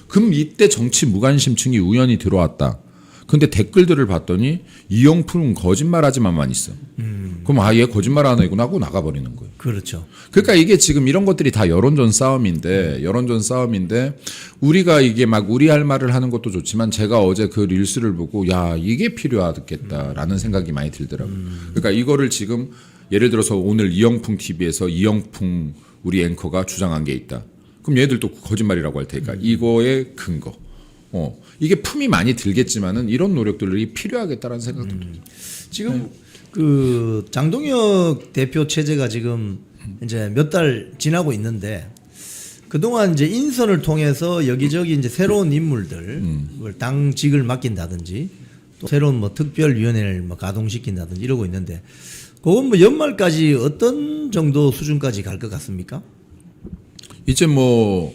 그럼 이때 정치 무관심층이 우연히 들어왔다. 근데 댓글들을 봤더니 이영풍은 거짓말하지만만 있어. 그럼 얘 거짓말하는 애구나 하고 나가버리는 거예요. 그렇죠. 그러니까 이게 지금 이런 것들이 다 여론전 싸움인데 우리가 이게 막 우리 할 말을 하는 것도 좋지만 제가 어제 그 릴스를 보고 야 이게 필요하겠다라는 생각이 많이 들더라고요. 그러니까 이거를 지금 예를 들어서 오늘 이영풍 TV에서 이영풍 우리 앵커가 주장한 게 있다. 그럼 얘들도 거짓말이라고 할 테니까 이거의 근거. 이게 품이 많이 들겠지만은 이런 노력들이 필요하겠다라는 생각도 듭니다. 지금 그 장동혁 대표 체제가 지금 이제 몇 달 지나고 있는데 그동안 이제 인선을 통해서 여기저기 이제 새로운 인물들 당직을 맡긴다든지 또 새로운 뭐 특별위원회를 뭐 가동시킨다든지 이러고 있는데 그건 뭐 연말까지 어떤 정도 수준까지 갈 것 같습니까? 이제 뭐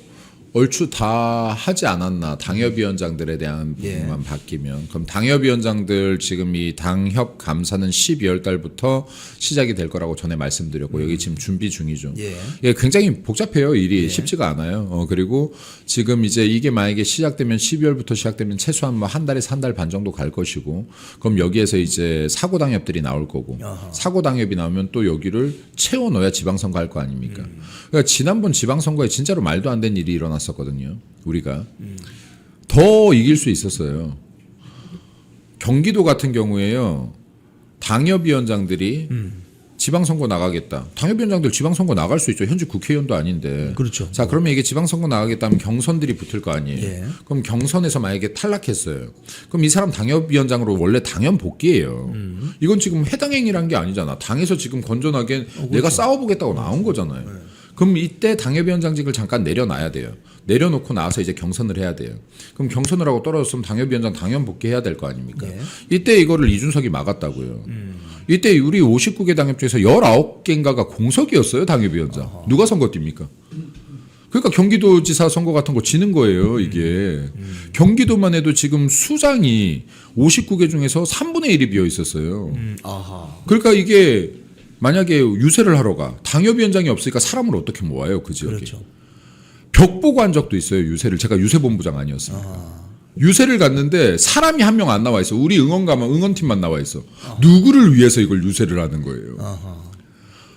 얼추 다 하지 않았나 당협위원장들에 대한 부분만 바뀌면 그럼 당협위원장들 지금 이 당협 감사는 12월 달부터 시작이 될 거라고 전에 말씀드렸고 여기 지금 준비 중이죠. 예, 굉장히 복잡해요. 일이 쉽지가 않아요. 그리고 지금 이제 이게 만약에 시작되면 12월부터 시작되면 최소한 뭐 한 달에서 한 달 반 정도 갈 것이고 그럼 여기에서 이제 사고 당협들이 나올 거고 사고 당협이 나오면 또 여기를 채워 넣어야 지방선거 할 거 아닙니까? 그러니까 지난번 지방선거에 진짜로 말도 안 되는 일이 일어났었거든요. 우리가 더 이길 수 있었어요. 경기도 같은 경우에요. 당협위원장들이 지방선거 나가겠다. 당협위원장들 지방선거 나갈 수 있죠. 현직 국회의원도 아닌데. 그렇죠. 자, 그러면 이게 지방선거 나가겠다면 경선들이 붙을 거 아니에요. 예. 그럼 경선에서 만약에 탈락했어요. 그럼 이 사람 당협위원장으로 원래 당연 복귀예요. 이건 지금 해당행위란 게 아니잖아. 당에서 지금 건전하게 내가 싸워보겠다고 나온 거잖아요. 그럼 이때 당협위원장직을 잠깐 내려놔야 돼요. 내려놓고 나와서 이제 경선을 해야 돼요. 그럼 경선을 하고 떨어졌으면 당협위원장 당연 복귀해야 될 거 아닙니까? 이때 이거를 이준석이 막았다고요. 이때 우리 59개 당협 중에서 19개인가가 공석이었어요. 당협위원장. 누가 선거 뜁니까? 그러니까 경기도지사 선거 같은 거 지는 거예요. 이게. 경기도만 해도 지금 수장이 59개 중에서 3분의 1이 비어 있었어요. 그러니까 이게 만약에 유세를 하러 가. 당협위원장이 없으니까 사람을 어떻게 모아요? 그 지역에. 그렇죠. 벽 보고 한 적도 있어요. 유세를. 제가 유세본부장 아니었습니까? 유세를 갔는데 사람이 한 명 안 나와 있어. 우리 응원 가면 응원팀만 나와 있어. 누구를 위해서 이걸 유세를 하는 거예요.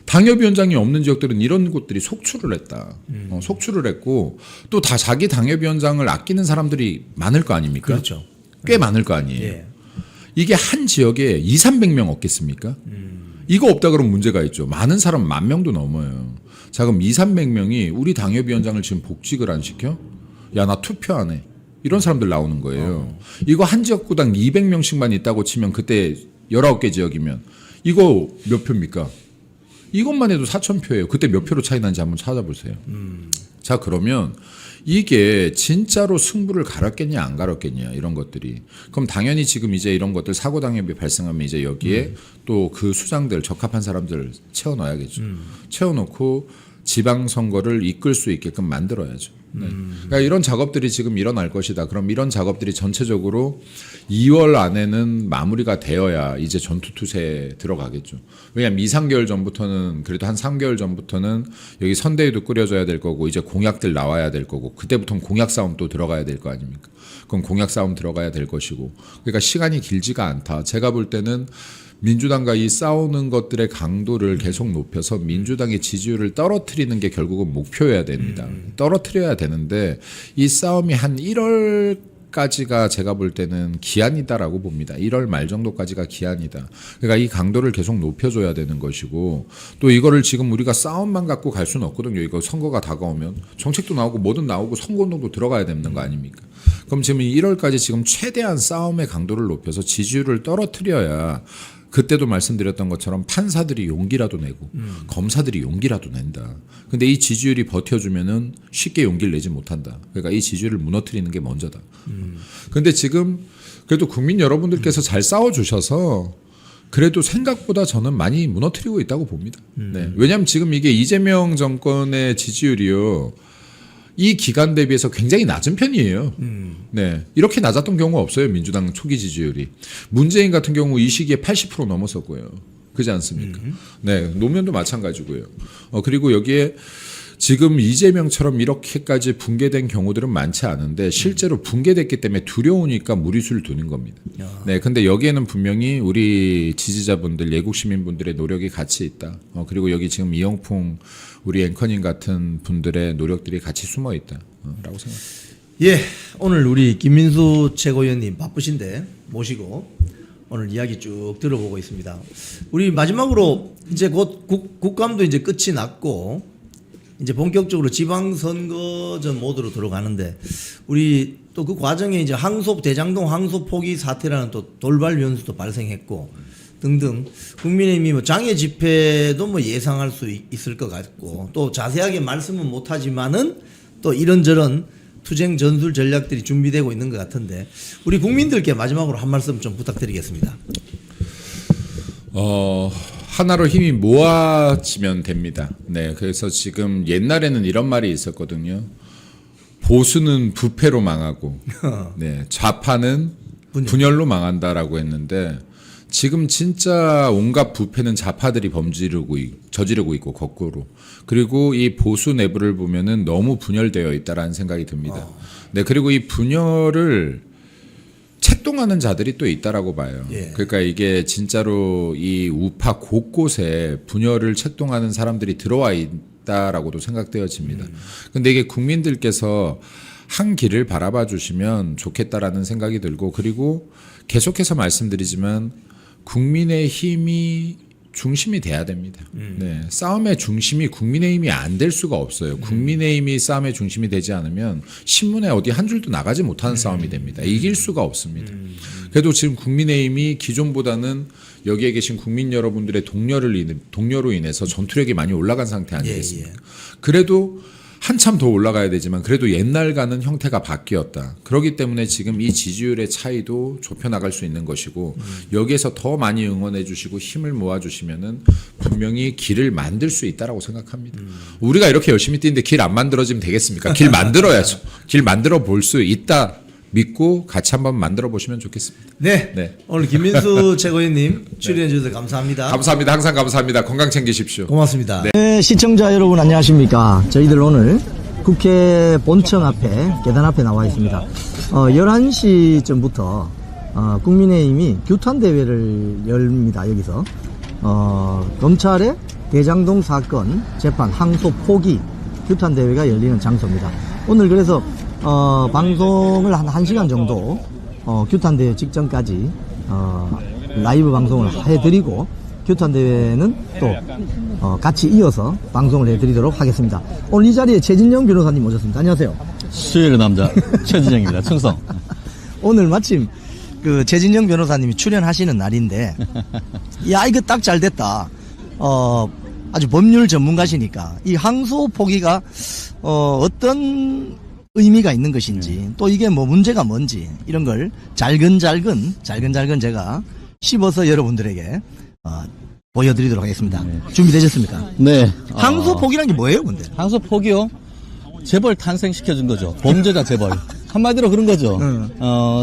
당협위원장이 없는 지역들은 이런 곳들이 속출을 했다. 속출을 했고 또 다 자기 당협위원장을 아끼는 사람들이 많을 거 아닙니까? 그렇죠. 꽤 많을 거 아니에요. 예. 이게 한 지역에 2, 300명 없겠습니까? 이거 없다 그러면 문제가 있죠. 많은 사람 10,000명도 넘어요. 자, 그럼 2, 300명이 우리 당협위원장을 지금 복직을 안 시켜? 야, 나 투표 안 해. 이런 사람들 나오는 거예요. 이거 한 지역구당 200명씩만 있다고 치면 그때 19개 지역이면 이거 몇 표입니까? 이것만 해도 4,000표예요. 그때 몇 표로 차이 나는지 한번 찾아보세요. 자, 그러면 이게 진짜로 승부를 가렸겠냐 안 가렸겠냐 이런 것들이 그럼 당연히 지금 이제 이런 것들 사고 당협이 발생하면 이제 여기에 또 그 수장들 적합한 사람들을 채워 넣어야겠죠. 채워 놓고 지방선거를 이끌 수 있게끔 만들어야죠. 네. 그러니까 이런 작업들이 지금 일어날 것이다. 그럼 이런 작업들이 전체적으로 2월 안에는 마무리가 되어야 이제 전투투세에 들어가겠죠. 왜냐하면 2, 3개월 전부터는 그래도 한 3개월 전부터는 여기 선대위도 꾸려져야 될 거고 이제 공약들 나와야 될 거고 그때부터는 공약 싸움 또 들어가야 될 거 아닙니까? 그럼 공약 싸움 들어가야 될 것이고 그러니까 시간이 길지가 않다. 제가 볼 때는 민주당과 이 싸우는 것들의 강도를 계속 높여서 민주당의 지지율을 떨어뜨리는 게 결국은 목표여야 됩니다. 떨어뜨려야 되는데 이 싸움이 한 1월까지가 제가 볼 때는 기한이다라고 봅니다. 1월 말 정도까지가 기한이다. 그러니까 이 강도를 계속 높여줘야 되는 것이고 또 이거를 지금 우리가 싸움만 갖고 갈 수는 없거든요. 이거 선거가 다가오면 정책도 나오고 뭐든 나오고 선거운동도 들어가야 되는 거 아닙니까? 그럼 지금 1월까지 지금 최대한 싸움의 강도를 높여서 지지율을 떨어뜨려야 그때도 말씀드렸던 것처럼 판사들이 용기라도 내고 검사들이 용기라도 낸다. 근데 이 지지율이 버텨주면은 쉽게 용기를 내지 못한다. 그러니까 이 지지율을 무너뜨리는 게 먼저다. 근데 지금 그래도 국민 여러분들께서 잘 싸워주셔서 그래도 생각보다 저는 많이 무너뜨리고 있다고 봅니다. 네. 왜냐하면 지금 이게 이재명 정권의 지지율이요. 이 기간 대비해서 굉장히 낮은 편이에요. 네. 이렇게 낮았던 경우가 없어요. 민주당 초기 지지율이. 문재인 같은 경우 이 시기에 80% 넘었었고요. 그렇지 않습니까? 네. 노무현도 마찬가지고요. 그리고 여기에 지금 이재명처럼 이렇게까지 붕괴된 경우들은 많지 않은데 실제로 붕괴됐기 때문에 두려우니까 무리수를 두는 겁니다. 네, 근데 여기에는 분명히 우리 지지자분들, 예국 시민분들의 노력이 같이 있다. 그리고 여기 지금 이영풍 우리 앵커님 같은 분들의 노력들이 같이 숨어 있다라고 생각합니다. 예, 오늘 우리 김민수 최고위원님 바쁘신데 모시고 오늘 이야기 쭉 들어보고 있습니다. 우리 마지막으로 이제 곧 국감도 이제 끝이 났고. 이제 본격적으로 지방선거전 모드로 들어가는데 우리 또 그 과정에 이제 대장동 항소 포기 사태라는 또 돌발 변수도 발생했고 등등 국민의힘이 뭐 장애 집회도 뭐 예상할 수 있을 것 같고 또 자세하게 말씀은 못하지만은 또 이런저런 투쟁 전술 전략들이 준비되고 있는 것 같은데 우리 국민들께 마지막으로 한 말씀 좀 부탁드리겠습니다. 하나로 힘이 모아지면 됩니다. 네, 그래서 지금 옛날에는 이런 말이 있었거든요. 보수는 부패로 망하고 네, 좌파는 분열로 망한다라고 했는데 지금 진짜 온갖 부패는 좌파들이 저지르고 있고 거꾸로 그리고 이 보수 내부를 보면은 너무 분열되어 있다라는 생각이 듭니다. 네 그리고 이 분열을 책동하는 자들이 또 있다라고 봐요. 예. 그러니까 이게 진짜로 이 우파 곳곳에 분열을 책동하는 사람들이 들어와 있다라고도 생각되어집니다. 근데 이게 국민들께서 한 길을 바라봐 주시면 좋겠다라는 생각이 들고 그리고 계속해서 말씀드리지만 국민의 힘이 중심이 돼야 됩니다. 네, 싸움의 중심이 국민의힘이 안 될 수가 없어요. 국민의힘이 싸움의 중심이 되지 않으면 신문에 어디 한 줄도 나가지 못하는 싸움이 됩니다. 이길 수가 없습니다. 그래도 지금 국민의힘이 기존보다는 여기에 계신 국민 여러분들의 동료로 인해서 전투력이 많이 올라간 상태 아니겠습니까? 그래도 한참 더 올라가야 되지만 그래도 옛날과는 형태가 바뀌었다. 그렇기 때문에 지금 이 지지율의 차이도 좁혀나갈 수 있는 것이고 여기에서 더 많이 응원해 주시고 힘을 모아주시면은 분명히 길을 만들 수 있다라고 생각합니다. 우리가 이렇게 열심히 뛰는데 길 안 만들어지면 되겠습니까? 길 만들어야죠. 길 만들어 볼 수 있다. 믿고 같이 한번 만들어 보시면 좋겠습니다. 네. 오늘 김민수 최고위원님 출연해 주셔서 감사합니다. 감사합니다. 항상 감사합니다. 건강 챙기십시오. 고맙습니다. 네, 시청자 여러분 안녕하십니까. 저희들 오늘 국회 본청 앞에 계단 앞에 나와 있습니다. 11시쯤부터 국민의힘이 규탄대회를 열립니다. 여기서 검찰의 대장동 사건 재판 항소 포기 규탄대회가 열리는 장소입니다. 오늘 그래서 방송을 한 1시간 정도 규탄대회 직전까지 라이브 방송을 해드리고 규탄대회는 또 같이 이어서 방송을 해드리도록 하겠습니다. 오늘 이 자리에 최진영 변호사님 오셨습니다. 안녕하세요. 수요일의 남자 최진영입니다. 충성. 오늘 마침 그 최진영 변호사님이 출연하시는 날인데 야 이거 딱 잘 됐다. 아주 법률 전문가시니까 이 항소 포기가 어떤 의미가 있는 것인지 또 이게 뭐 문제가 뭔지 이런 걸 잘근잘근 제가 씹어서 여러분들에게 보여드리도록 하겠습니다. 준비되셨습니까? 네. 항소 포기란 게 뭐예요, 근데? 항소 포기요? 재벌 탄생시켜준 거죠. 범죄자 재벌. 한마디로 그런 거죠.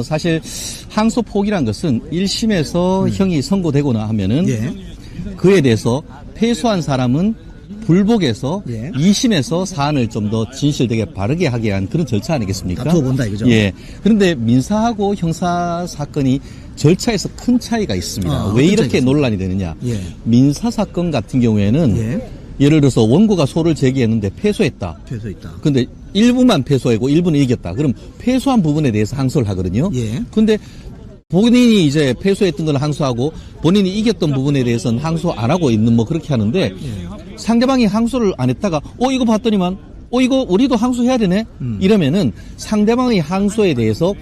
사실 항소 포기란 것은 1심에서 형이 선고되거나 하면은 예. 그에 대해서 패소한 사람은 불복해서 예. 2심에서 사안을 좀 더 진실되게 바르게 하게 위한 그런 절차 아니겠습니까? 다투어 본다 이거죠. 예. 그런데 민사하고 형사 사건이 절차에서 큰 차이가 있습니다. 왜 큰 이렇게 차이가 논란이 되느냐? 예. 민사 사건 같은 경우에는 예. 예를 들어서 원고가 소를 제기했는데 패소했다. 패소했다. 근데 일부만 패소하고 일부는 이겼다. 그럼 패소한 부분에 대해서 항소를 하거든요. 예. 근데 본인이 이제 패소했던 걸 항소하고 본인이 이겼던 부분에 대해서는 항소 안 하고 있는 뭐 그렇게 하는데 상대방이 항소를 안 했다가 이거 봤더니만 이거 우리도 항소해야 되네 이러면은 상대방의 항소에 대해서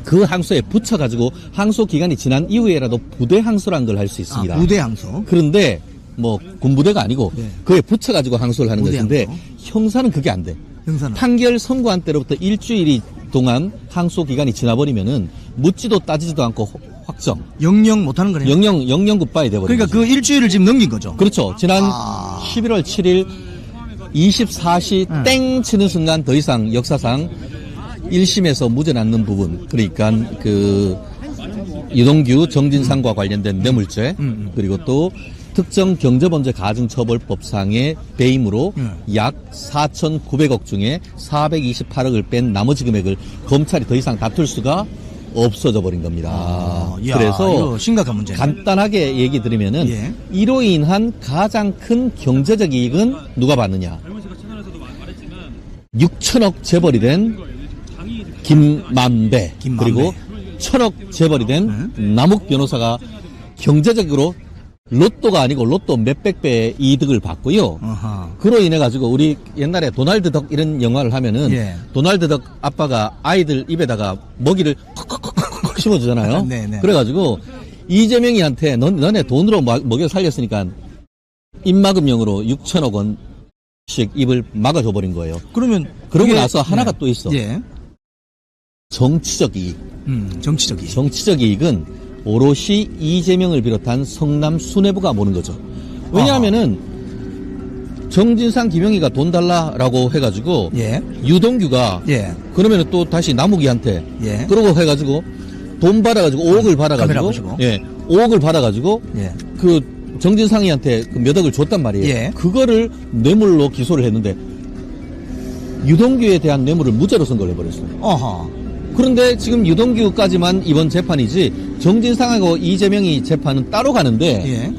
그 항소에 붙여가지고 항소 기간이 지난 이후에라도 부대 항소란 걸 할 수 있습니다. 부대 항소. 그런데 뭐 군부대가 아니고 네. 그에 붙여가지고 항소를 하는 부대 것인데 항소. 형사는 그게 안 돼. 형사는 판결 선고한 때로부터 일주일 동안 항소 기간이 지나버리면은 묻지도 따지지도 않고 확정. 영영 못하는 거네요. 영영 굿바이 돼버려요. 그러니까 그 일주일을 지금 넘긴 거죠. 그렇죠. 지난 11월 7일 24시 땡 치는 순간 더 이상 역사상 1심에서 무죄 났는 부분, 그러니까 그 이동규 정진상과 관련된 뇌물죄, 그리고 또 특정 경제범죄 가중처벌법상의 배임으로 약 4,900억 중에 428억을 뺀 나머지 금액을 검찰이 더 이상 다툴 수가 없어져 버린 겁니다. 야, 그래서 이거 심각한 문제. 간단하게 얘기 드리면은 예. 이로 인한 가장 큰 경제적 이익은 누가 받느냐? 6천억 재벌이 된 김만배, 그리고 1,000억 재벌이 된 남욱 변호사가 경제적으로 로또가 아니고 로또 몇백 배의 이득을 받고요. 어허. 그로 인해 가지고 우리 옛날에 도날드 덕 이런 영화를 하면은 예. 도날드 덕 아빠가 아이들 입에다가 먹이를 콕콕콕콕 씹어주잖아요. 네네. 그래가지고 이재명이한테 너네 돈으로 먹여 살렸으니까 입막음용으로 6천억 원씩 입을 막아줘 버린 거예요. 그러면 그러고 그게- 나서 하나가 네. 또 있어. 예. 정치적 이익. 정치적이. 정치적 이익은 오롯이 이재명을 비롯한 성남 수뇌부가 모는 거죠. 왜냐하면은 정진상 김영희가 돈 달라라고 해가지고 예. 유동규가 예. 그러면은 또 다시 남욱이한테 예. 그러고 해가지고 돈 받아가지고 5억을 카메라 받아가지고 보시고. 예 5억을 받아가지고 예. 그 정진상이한테 그 몇 억을 줬단 말이에요. 예. 그거를 뇌물로 기소를 했는데 유동규에 대한 뇌물을 무죄로 선고를 해버렸어요. 어허. 그런데 지금 유동규까지만 이번 재판이지 정진상하고 이재명이 재판은 따로 가는데 예.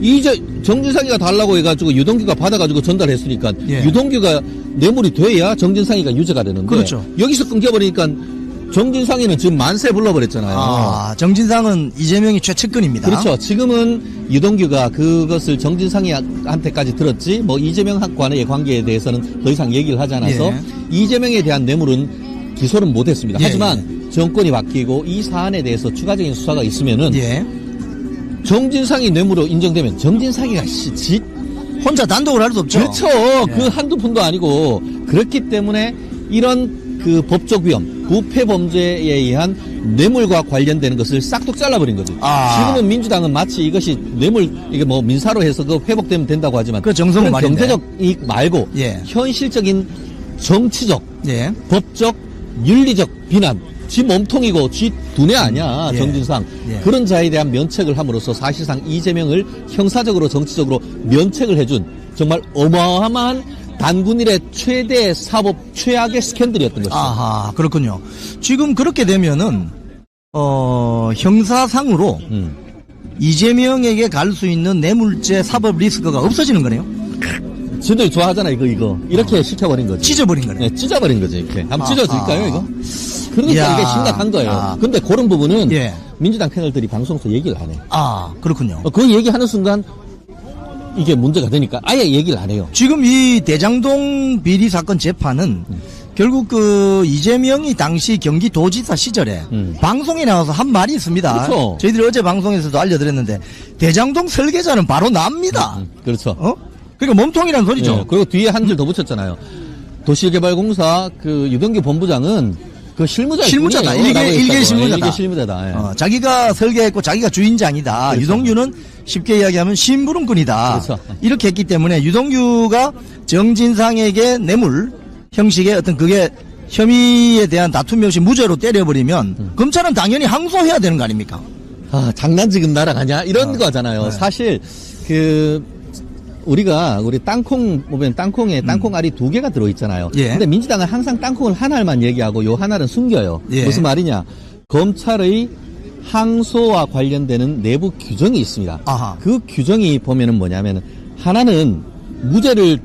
이제 정진상이가 달라고 해가지고 유동규가 받아가지고 전달했으니까 예. 유동규가 뇌물이 돼야 정진상이가 유죄가 되는데 그렇죠. 여기서 끊겨버리니까 정진상이는 지금 만세 불러버렸잖아요. 아, 정진상은 이재명이 최측근입니다. 그렇죠. 지금은 유동규가 그것을 정진상이한테까지 들었지 뭐 이재명과의 관계에 대해서는 더 이상 얘기를 하지 않아서 예. 이재명에 대한 뇌물은 기소를 못했습니다. 예, 하지만 정권이 바뀌고 이 사안에 대해서 추가적인 수사가 있으면은 예. 정진상이 뇌물로 인정되면 정진상이가 혼자 단독을 할 수 없죠. 그렇죠. 예. 그 한두 푼도 아니고 그렇기 때문에 이런 그 법적 위험, 부패 범죄에 의한 뇌물과 관련되는 것을 싹둑 잘라버린 거죠. 아. 지금은 민주당은 마치 이것이 뇌물 이게 뭐 민사로 해서 그 회복되면 된다고 하지만 그 정성은 그런 말인데. 경제적 이익 말고 예. 현실적인 정치적, 예. 법적, 윤리적 비난. 지 몸통이고 지 두뇌 아니야 예. 정진상. 예. 그런 자에 대한 면책을 함으로써 사실상 이재명을 형사적으로 정치적으로 면책을 해준 정말 어마어마한 단군 일의 최대 사법 최악의 스캔들이었던 것이죠. 아하, 그렇군요. 지금 그렇게 되면은, 형사상으로 이재명에게 갈 수 있는 뇌물죄 사법 리스크가 없어지는 거네요? 지들 좋아하잖아 이거 이렇게 시켜버린 거지. 찢어버린 거네. 네, 찢어버린 거지 이렇게. 한번 아하. 찢어질까요 이거? 그러니까 이야. 이게 심각한 거예요. 아. 근데 그런 부분은 예. 민주당 패널들이 방송에서 얘기를 안 해. 아, 그렇군요. 그 얘기하는 순간 이게 문제가 되니까 아예 얘기를 안 해요. 지금 이 대장동 비리 사건 재판은 결국 그 이재명이 당시 경기도지사 시절에 방송에 나와서 한 말이 있습니다. 그렇죠. 저희들이 어제 방송에서도 알려드렸는데 대장동 설계자는 바로 납니다. 그렇죠. 그러니까 몸통이란 소리죠. 예, 그리고 뒤에 한 줄 더 붙였잖아요. 도시개발공사 그 유동규 본부장은 그 실무자 실무자다. 일개 실무자다. 일개 실무자다. 예. 자기가 설계했고 자기가 주인장이다. 그렇죠. 유동규는 쉽게 이야기하면 심부름꾼이다. 그렇죠. 이렇게 했기 때문에 유동규가 정진상에게 뇌물 형식의 어떤 그게 혐의에 대한 다툼이 없이 무죄로 때려버리면 검찰은 당연히 항소해야 되는 거 아닙니까? 아, 장난 지금 날아가냐? 이런 거잖아요. 네. 사실 우리 땅콩 보면 땅콩에 땅콩 알이 2개가 들어있잖아요. 예. 근데 민주당은 항상 땅콩을 한 알만 얘기하고 요 한 알은 숨겨요. 예. 무슨 말이냐? 검찰의 항소와 관련되는 내부 규정이 있습니다. 아하. 그 규정이 보면은 뭐냐면은 하나는 무죄를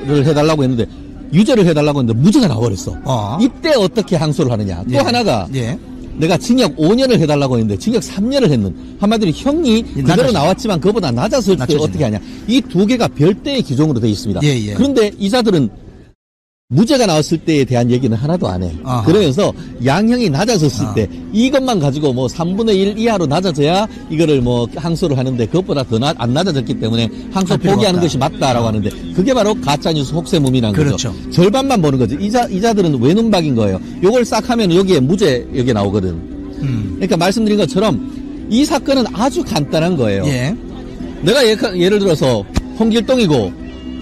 해달라고 했는데 유죄를 해달라고 했는데 무죄가 나와버렸어. 이때 어떻게 항소를 하느냐? 또 예. 하나가 예. 내가 징역 5년을 해달라고 했는데 징역 3년을 했는 한마디로 형이 그대로 낮아지죠. 나왔지만 그보다 낮았을 때 낮춰진다. 어떻게 하냐? 이 2개가 별도의 규정으로 되어 있습니다. 예, 예. 그런데 이자들은 무죄가 나왔을 때에 대한 얘기는 하나도 안 해. 아하. 그러면서 양형이 낮아졌을 때 이것만 가지고 뭐 3분의 1 이하로 낮아져야 이거를 뭐 항소를 하는데 그것보다 더 안 낮아졌기 때문에 항소 할 필요가 포기하는 없다. 것이 맞다라고 하는데 그게 바로 가짜뉴스 혹세무민한 그렇죠. 거죠. 절반만 보는 거죠. 이자들은 외눈박인 거예요. 요걸 싹 하면 여기에 무죄 여기 나오거든. 그러니까 말씀드린 것처럼 이 사건은 아주 간단한 거예요. 예. 내가 예를 들어서 홍길동이고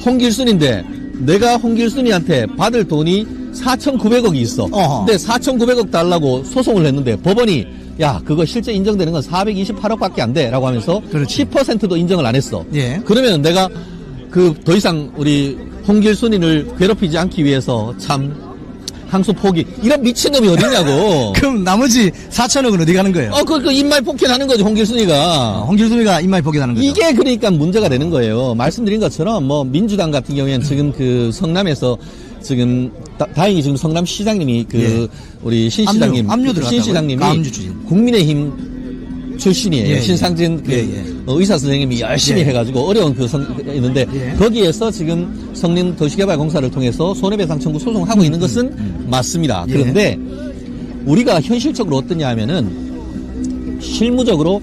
홍길순인데 내가 홍길순이한테 받을 돈이 4,900억이 있어. 어허. 근데 4,900억 달라고 소송을 했는데 법원이 야 그거 실제 인정되는 건 428억밖에 안 돼 라고 하면서 그렇지. 10%도 인정을 안 했어. 예. 그러면 내가 더 이상 우리 홍길순이를 괴롭히지 않기 위해서 참 항소 포기 이런 미친놈이 어딨냐고. 그럼 나머지 4천억은 어디 가는 거예요? 그 입말 폭행하는 거지 홍길순이가. 홍길순이가 입마에 포기하는 거죠. 이게 그러니까 문제가 되는 거예요. 말씀드린 것처럼 뭐 민주당 같은 경우에는 지금 그 성남에서 지금 다행히 지금 성남 시장님이 예. 우리 신 시장님 압류 들어갔다고요? 신 시장님이 가압류 추진. 국민의힘 출신이에요. 예, 예. 신상진 의사 선생님이 열심히 예. 해가지고 어려운 있는데 예. 거기에서 지금 성림 도시개발공사를 통해서 손해배상 청구 소송하고 있는 것은 맞습니다. 예. 그런데 우리가 현실적으로 어떠냐 하면은 실무적으로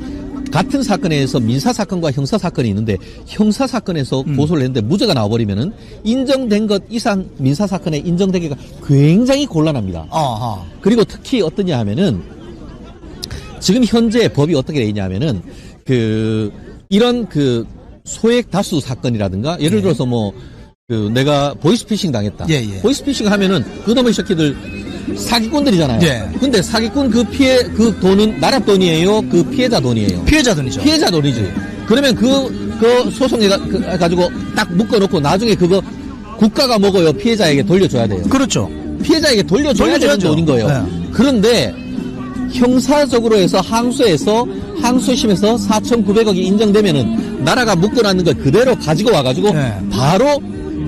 같은 사건에서 민사사건과 형사사건이 있는데 형사사건에서 고소를 했는데 무죄가 나와버리면은 인정된 것 이상 민사사건에 인정되기가 굉장히 곤란합니다. 아하. 그리고 특히 어떠냐 하면은 지금 현재 법이 어떻게 되어 있냐 하면은 이런 소액 다수 사건이라든가 예를 들어서 뭐 그 내가 보이스피싱 당했다. 예, 예. 보이스피싱 하면은 그놈의 새끼들 사기꾼들이잖아요. 예. 근데 사기꾼 그 돈은 나라 돈이에요? 그 피해자 돈이에요? 피해자 돈이죠. 피해자 돈이지. 그러면 그 소송해 가지고 딱 묶어놓고 나중에 그거 국가가 먹어요. 피해자에게 돌려줘야 돼요. 그렇죠. 피해자에게 돌려줘야 되는 돌려줘야죠. 돈인 거예요. 네. 그런데 형사적으로 해서 항소심에서 4,900억이 인정되면은 나라가 묶어놨는 걸 그대로 가지고 와가지고 네. 바로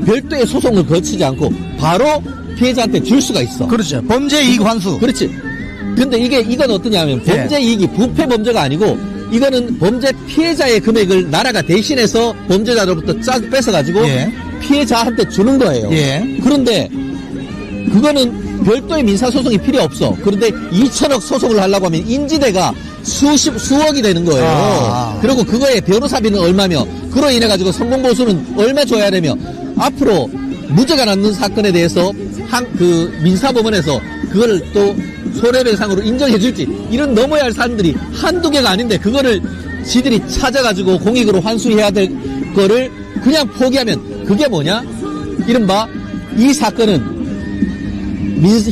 별도의 소송을 거치지 않고 바로 피해자한테 줄 수가 있어. 그렇죠. 범죄 이익 환수. 그렇지. 근데 이건 어떠냐면 범죄 이익이 부패 범죄가 아니고 이거는 범죄 피해자의 금액을 나라가 대신해서 범죄자로부터 쫙 뺏어가지고 예. 피해자한테 주는 거예요. 예. 그런데 그거는 별도의 민사소송이 필요 없어. 그런데 2천억 소송을 하려고 하면 인지대가 수억이 되는 거예요. 아. 그리고 그거에 변호사비는 얼마며 그로 인해 가지고 성공보수는 얼마 줘야 되며 앞으로 무죄가 났는 사건에 대해서 그 민사법원에서 그걸 또 손해배상으로 인정해 줄지 이런 넘어야 할 사람들이 한두 개가 아닌데 그거를 지들이 찾아가지고 공익으로 환수해야 될 거를 그냥 포기하면 그게 뭐냐? 이른바 이 사건은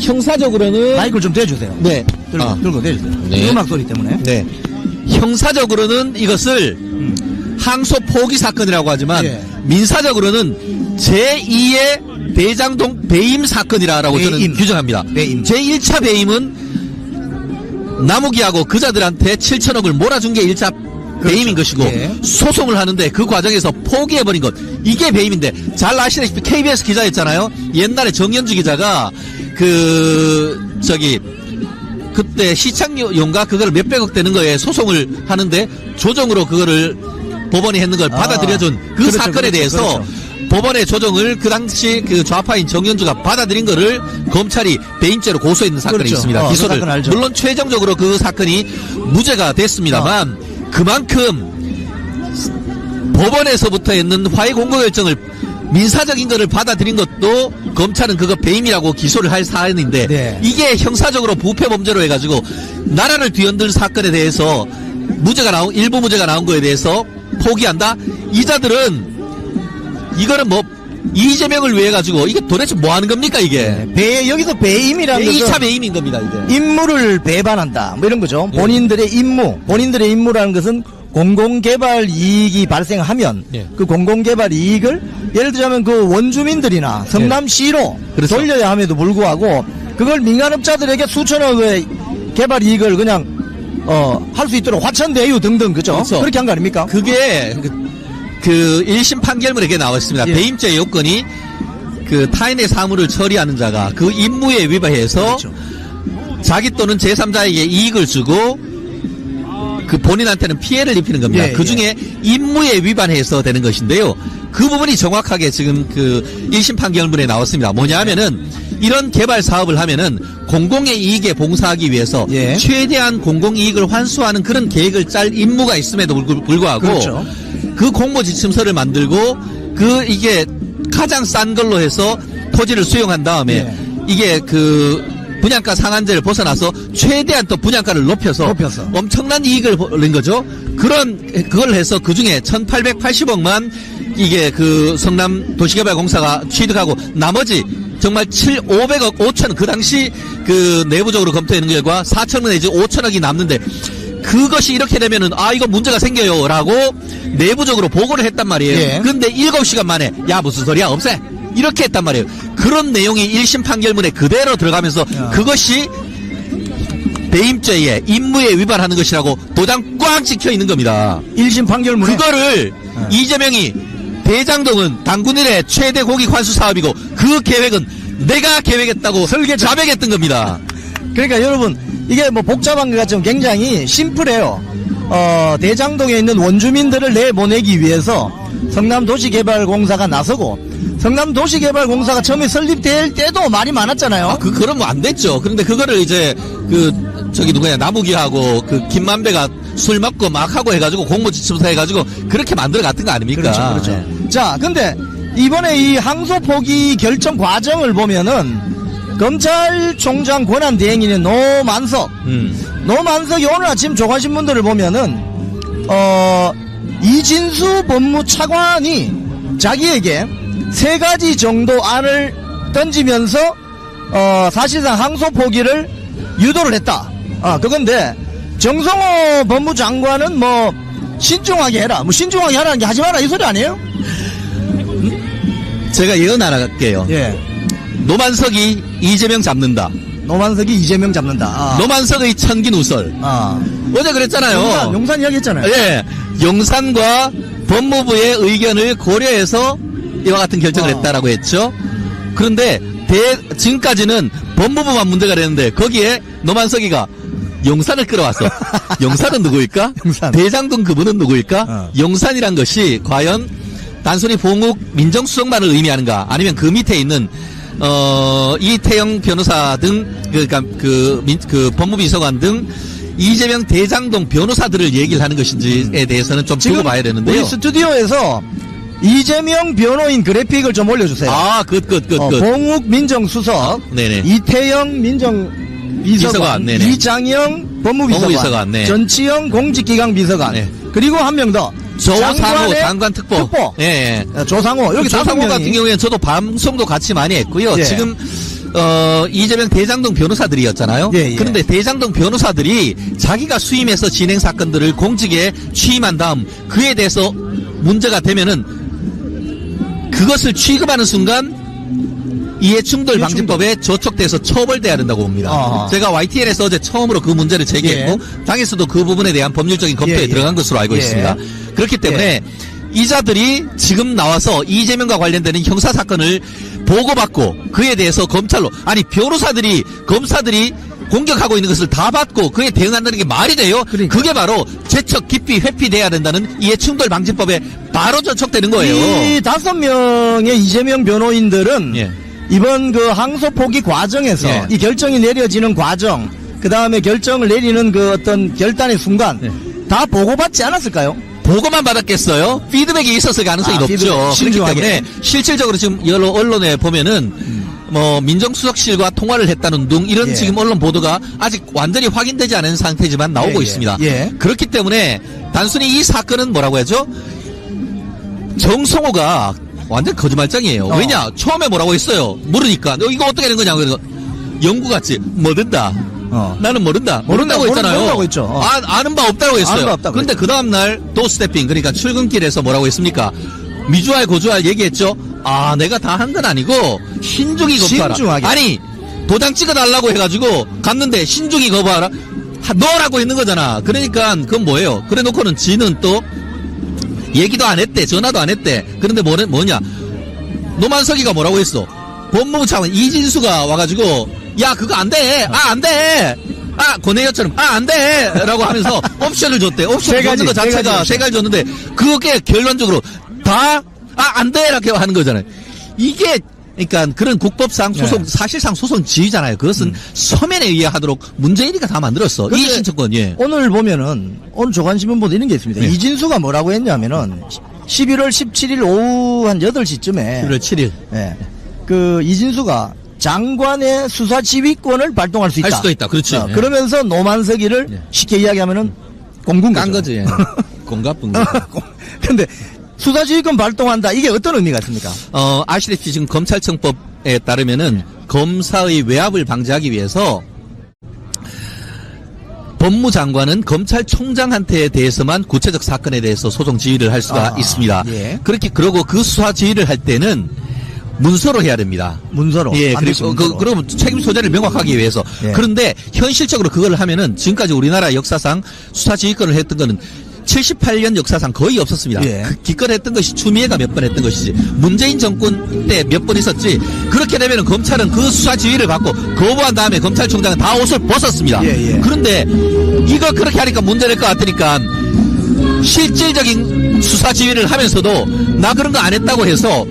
형사적으로는 마이크를 좀 대주세요. 네. 들고 대주세요. 네. 음악 소리 때문에. 네. 형사적으로는 이것을 항소 포기 사건이라고 하지만 예. 민사적으로는 제2의 대장동 배임 사건이라고 저는 배임. 규정합니다. 배임. 제1차 배임은 나무기하고 그자들한테 7천억을 몰아준 게 1차 배임인 것이고 예. 소송을 하는데 그 과정에서 포기해버린 것 이게 배임인데 잘 아시다시피 KBS 기자였잖아요. 옛날에 정연주 기자가 그때 시청용가 그걸 몇백억 되는 거에 소송을 하는데 조정으로 그거를 법원이 했는 걸 받아들여준 그 그렇죠, 사건에 그렇죠, 대해서 그렇죠. 법원의 조정을 그 당시 그 좌파인 정연주가 받아들인 거를 검찰이 배임죄로 고소했는 사건이 그렇죠. 있습니다. 그 기소를. 사건 알죠. 물론 최종적으로 그 사건이 무죄가 됐습니다만 그만큼 법원에서부터 했는 화해 공고 결정을 민사적인 거를 받아들인 것도 검찰은 그거 배임이라고 기소를 할 사안인데 네. 이게 형사적으로 부패 범죄로 해가지고 나라를 뒤흔들 사건에 대해서 일부 무죄가 나온 거에 대해서 포기한다? 이자들은 이거는 뭐 이재명을 위해 가지고 이게 도대체 뭐 하는 겁니까 이게? 여기서 배임이라는 것은 2차 배임인 겁니다 이게. 임무를 배반한다. 뭐 이런 거죠. 본인들의 임무라는 것은 공공개발 이익이 발생하면 예. 그 공공개발 이익을 예를 들자면 그 원주민들이나 성남시로 그렇죠. 돌려야 함에도 불구하고 그걸 민간업자들에게 수천억의 개발 이익을 그냥 할 수 있도록 화천대유 등등 그죠? 그렇죠. 그렇게 한 거 아닙니까? 그게 그 1심 판결문에 이렇게 나와 있습니다. 예. 배임죄 요건이 그 타인의 사물을 처리하는 자가 그 임무에 위반해서 그렇죠. 자기 또는 제3자에게 이익을 주고 그 본인한테는 피해를 입히는 겁니다. 예, 그 중에 임무에 위반해서 되는 것인데요. 그 부분이 정확하게 지금 그 1심 판결문에 나왔습니다. 뭐냐 하면은 이런 개발 사업을 하면은 공공의 이익에 봉사하기 위해서 예. 최대한 공공이익을 환수하는 그런 계획을 짤 임무가 있음에도 불구하고 그렇죠. 그 공모 지침서를 만들고 이게 가장 싼 걸로 해서 토지를 수용한 다음에 예. 이게 그 분양가 상한제를 벗어나서 최대한 또 분양가를 높여서 엄청난 이익을 벌린 거죠. 그걸 해서 그 중에 1,880억만 이게 그 성남 도시개발공사가 취득하고 나머지 정말 500억 5천억 그 당시 그 내부적으로 검토하는 결과 4천억 내지 5천억이 남는데 그것이 이렇게 되면은 이거 문제가 생겨요 라고 내부적으로 보고를 했단 말이에요. 예. 근데 7시간 만에 야 무슨 소리야 없애 이렇게 했단 말이에요. 그런 내용이 1심 판결문에 그대로 들어가면서 그것이 배임죄에 임무에 위반하는 것이라고 도장 꽉 찍혀 있는 겁니다. 1심 판결문에 그거를 이재명이 대장동은 당군 일의 최대 공익 환수 사업이고 그 계획은 내가 계획했다고 자백했던 겁니다. 그러니까 여러분 이게 뭐 복잡한 것 같지만 굉장히 심플해요. 대장동에 있는 원주민들을 내보내기 위해서 성남도시개발공사가 나서고 성남도시개발공사가 처음에 설립될 때도 말이 많았잖아요. 그러면 안 됐죠. 그런데 그거를 이제 나무기하고 그 김만배가 술 먹고 막 하고 해가지고 공모지침서 해가지고 그렇게 만들어 갔던 거 아닙니까? 그렇죠. 네. 자, 근데 이번에 이 항소 포기 결정 과정을 보면은 검찰총장 권한대행인의 노만석이 오늘 아침 조간신문들을 보면은 이진수 법무차관이 자기에게 세 가지 정도 안을 던지면서 사실상 항소 포기를 유도를 했다. 그건데 정성호 법무장관은 뭐 신중하게 해라. 뭐 신중하게 하라는 게 하지 마라 이 소리 아니에요? 제가 예언 하나 할게요. 예. 노만석이 이재명 잡는다. 노만석이 이재명 잡는다. 노만석의 천기누설. 어제 그랬잖아요. 용산 이야기 했잖아요. 예. 용산과 법무부의 의견을 고려해서 이와 같은 결정을 했다라고 했죠. 그런데 지금까지는 법무부만 문제가 됐는데 거기에 노만석이가 용산을 끌어왔어. 용산은 누구일까? 용산. 대장동 그분은 누구일까? 용산이란 것이 과연 단순히 봉욱 민정수석만을 의미하는가? 아니면 그 밑에 있는 이태영 변호사 등 그러니까 그 법무비서관 등 이재명 대장동 변호사들을 얘기를 하는 것인지에 대해서는 좀 두고 봐야 되는데요. 우리 스튜디오에서 이재명 변호인 그래픽을 좀 올려주세요. 봉욱 민정수석, 네네. 이태영 민정비서관, 네네. 이장영 법무비서관, 네. 전치영 공직기강 비서관, 네. 그리고 한 명 더. 조상호 장관 특보. 예. 조상호. 여기 조상호 같은 경우에는 저도 방송도 같이 많이 했고요. 예. 지금 이재명 대장동 변호사들이었잖아요. 예. 그런데 대장동 변호사들이 자기가 수임해서 진행 사건들을 공직에 취임한 다음 그에 대해서 문제가 되면은 그것을 취급하는 순간 이해충돌방지법에 저촉돼서 처벌돼야 된다고 봅니다. 제가 YTN에서 어제 처음으로 그 문제를 제기했고 당에서도 그 부분에 대한 법률적인 검토에 들어간 것으로 알고 있습니다. 그렇기 때문에 이자들이 지금 나와서 이재명과 관련되는 형사사건을 보고받고 그에 대해서 검찰로 변호사들이 검사들이 공격하고 있는 것을 다 받고 그에 대응한다는 게 말이 돼요? 그러니까. 그게 바로 재척 깊이 회피돼야 된다는 이해충돌방지법에 바로 저촉되는 거예요. 이 5명의 이재명 변호인들은 이번 그 항소 포기 과정에서 이 결정이 내려지는 과정, 그 다음에 결정을 내리는 그 어떤 결단의 순간 다 보고받지 않았을까요? 보고만 받았겠어요? 피드백이 있었을 가능성이 높죠. 그렇기 신중하게. 때문에 실질적으로 지금 여러 언론에 보면은 뭐 민정수석실과 통화를 했다는 등 이런 지금 언론 보도가 아직 완전히 확인되지 않은 상태지만 나오고 있습니다. 그렇기 때문에 단순히 이 사건은 뭐라고 하죠? 정성호가 완전 거짓말장이에요. 왜냐? 처음에 뭐라고 했어요? 모르니까. 너 이거 어떻게 된 거냐고. 그래서 연구같이 모른다. 나는 모른다고 했잖아요. 모른다고 했죠. 아는 바 없다고 했어요. 그런데 그 다음날 도스태핑 그러니까 출근길에서 뭐라고 했습니까? 미주알 고주알 얘기했죠. 내가 다 한 건 아니고 신중히 검토하라. 신중하게. 아니 도장 찍어달라고 해가지고 갔는데 신중히 거부하라. 너라고 있는 거잖아. 그러니까 그건 뭐예요? 그래 놓고는 지는 또 얘기도 안 했대. 전화도 안 했대. 그런데 뭐냐? 노만석이가 뭐라고 했어? 법무부 차관 이진수가 와가지고 야 그거 안 돼. 안 돼. 권혜여처럼 안 돼. 라고 하면서 옵션을 줬대. 옵션 줬는 거 자체가 세 가지 줬는데 그게 결론적으로 다 안 돼. 이렇게 하는 거잖아요. 이게 그러니까 그런 국법상 소송 사실상 소송 지휘잖아요. 그것은 서면에 의하도록 문재인이가 다 만들었어. 이 신청권. 오늘 보면은 오늘 조간신문 보도 이런 게 있습니다. 이진수가 뭐라고 했냐면은 11월 17일 오후 한 8시쯤에 11월 7일. 그 이진수가 장관의 수사 지휘권을 발동할 수 있다. 할 수도 있다. 그렇지. 그러면서 노만석이를 쉽게 이야기하면은 공군 깐 거지. 공갑분 거. 근데 수사 지휘권 발동한다. 이게 어떤 의미가 있습니까? 아시다시피 지금 검찰청법에 따르면은 검사의 외압을 방지하기 위해서 법무장관은 검찰총장한테 대해서만 구체적 사건에 대해서 소송 지휘를 할 수가 있습니다. 그렇게 그러고 그 수사 지휘를 할 때는 문서로 해야 됩니다. 문서로. 그리고 그럼 책임 소재를 명확하게 위해서. 그런데 현실적으로 그걸 하면은 지금까지 우리나라 역사상 수사 지휘권을 했던 거는 78년 역사상 거의 없었습니다. 기권했던 것이 추미애가 몇 번 했던 것이지 문재인 정권 때 몇 번 있었지. 그렇게 되면 검찰은 그 수사 지휘를 받고 거부한 다음에 검찰총장은 다 옷을 벗었습니다. 그런데 이거 그렇게 하니까 문제될 것 같으니까 실질적인 수사 지휘를 하면서도 나 그런 거 안 했다고 해서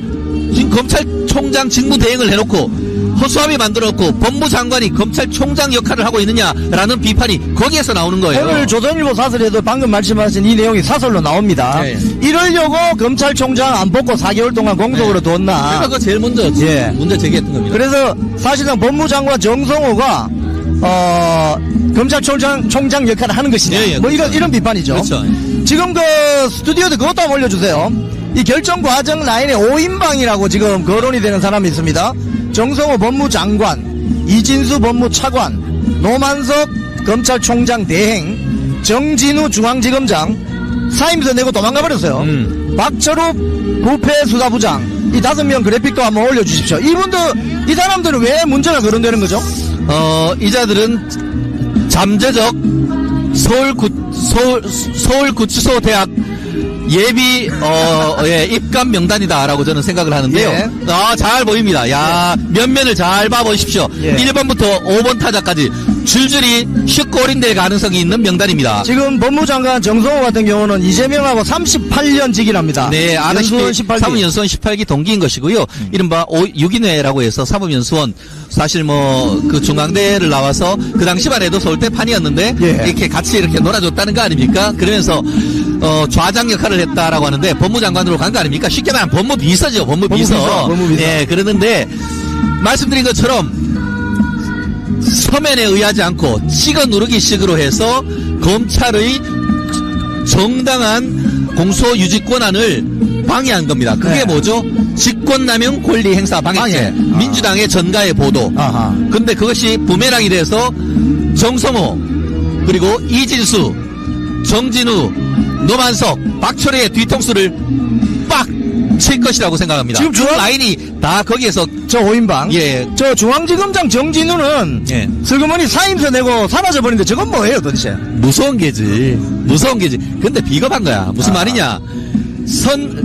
지금 검찰총장 직무대행을 해놓고 허수아비 만들어놓고 법무장관이 검찰총장 역할을 하고 있느냐라는 비판이 거기에서 나오는 거예요. 오늘 조선일보 사설에도 방금 말씀하신 이 내용이 사설로 나옵니다. 이러려고 검찰총장 안 뽑고 4개월 동안 공석으로 뒀나. 그거 제일 먼저 문제 제기했던 겁니다. 그래서 사실상 법무장관 정성호가 검찰총장 역할을 하는 것이냐. 뭐 이런 비판이죠. 그렇죠. 지금 그 스튜디오도 그것도 한번 올려주세요. 이 결정 과정 라인에 5인방이라고 지금 거론이 되는 사람이 있습니다. 정성호 법무장관, 이진수 법무차관, 노만석 검찰총장 대행, 정진우 중앙지검장 사임서 내고 도망가 버렸어요. 박철욱 부패수사부장, 이 5명 그래픽도 한번 올려주십시오. 이 사람들은 왜 문제가 거론되는 거죠? 이자들은 잠재적 서울구치소 대학 예비 입감 명단이다라고 저는 생각을 하는데요. 예. 잘 보입니다. 야, 면면을 잘 봐보십시오. 예. 1번부터 5번 타자까지 줄줄이 슛골인될 가능성이 있는 명단입니다. 지금 법무장관 정성호 같은 경우는 이재명하고 38년 직이랍니다. 네, 아다시피 연수원 18기. 사무연수원 18기 동기인 것이고요. 이른바 6인회라고 해서 사무연수원 사실 그 중앙대를 나와서 그 당시만 해도 서울대판이었는데 예. 이렇게 같이 이렇게 놀아줬다는 거 아닙니까? 그러면서 좌장 역할을 했다라고 하는데 법무장관으로 간 거 아닙니까? 쉽게 말하면 법무비서죠, 법무비서. 법무비서. 예, 그러는데 말씀드린 것처럼 서면에 의하지 않고 찍어 누르기식으로 해서 검찰의 정당한 공소유지권한을 방해한 겁니다. 그게 네. 뭐죠? 직권남용 권리행사 방해죄. 방해. 민주당의 전가의 보도. 아하. 근데 그것이 부메랑이 돼서 정성호, 그리고 이진수, 정진우, 노만석, 박철희의 뒤통수를 빡 칠 것이라고 생각합니다. 지금 쭉 라인이 다 거기에서 저 5인방. 예. 저 중앙지검장 정진우는 예. 슬그머니 사임서 내고 사라져버리는데 저건 뭐예요 도대체? 무서운 게지. 근데 비겁한 거야. 무슨 말이냐. 선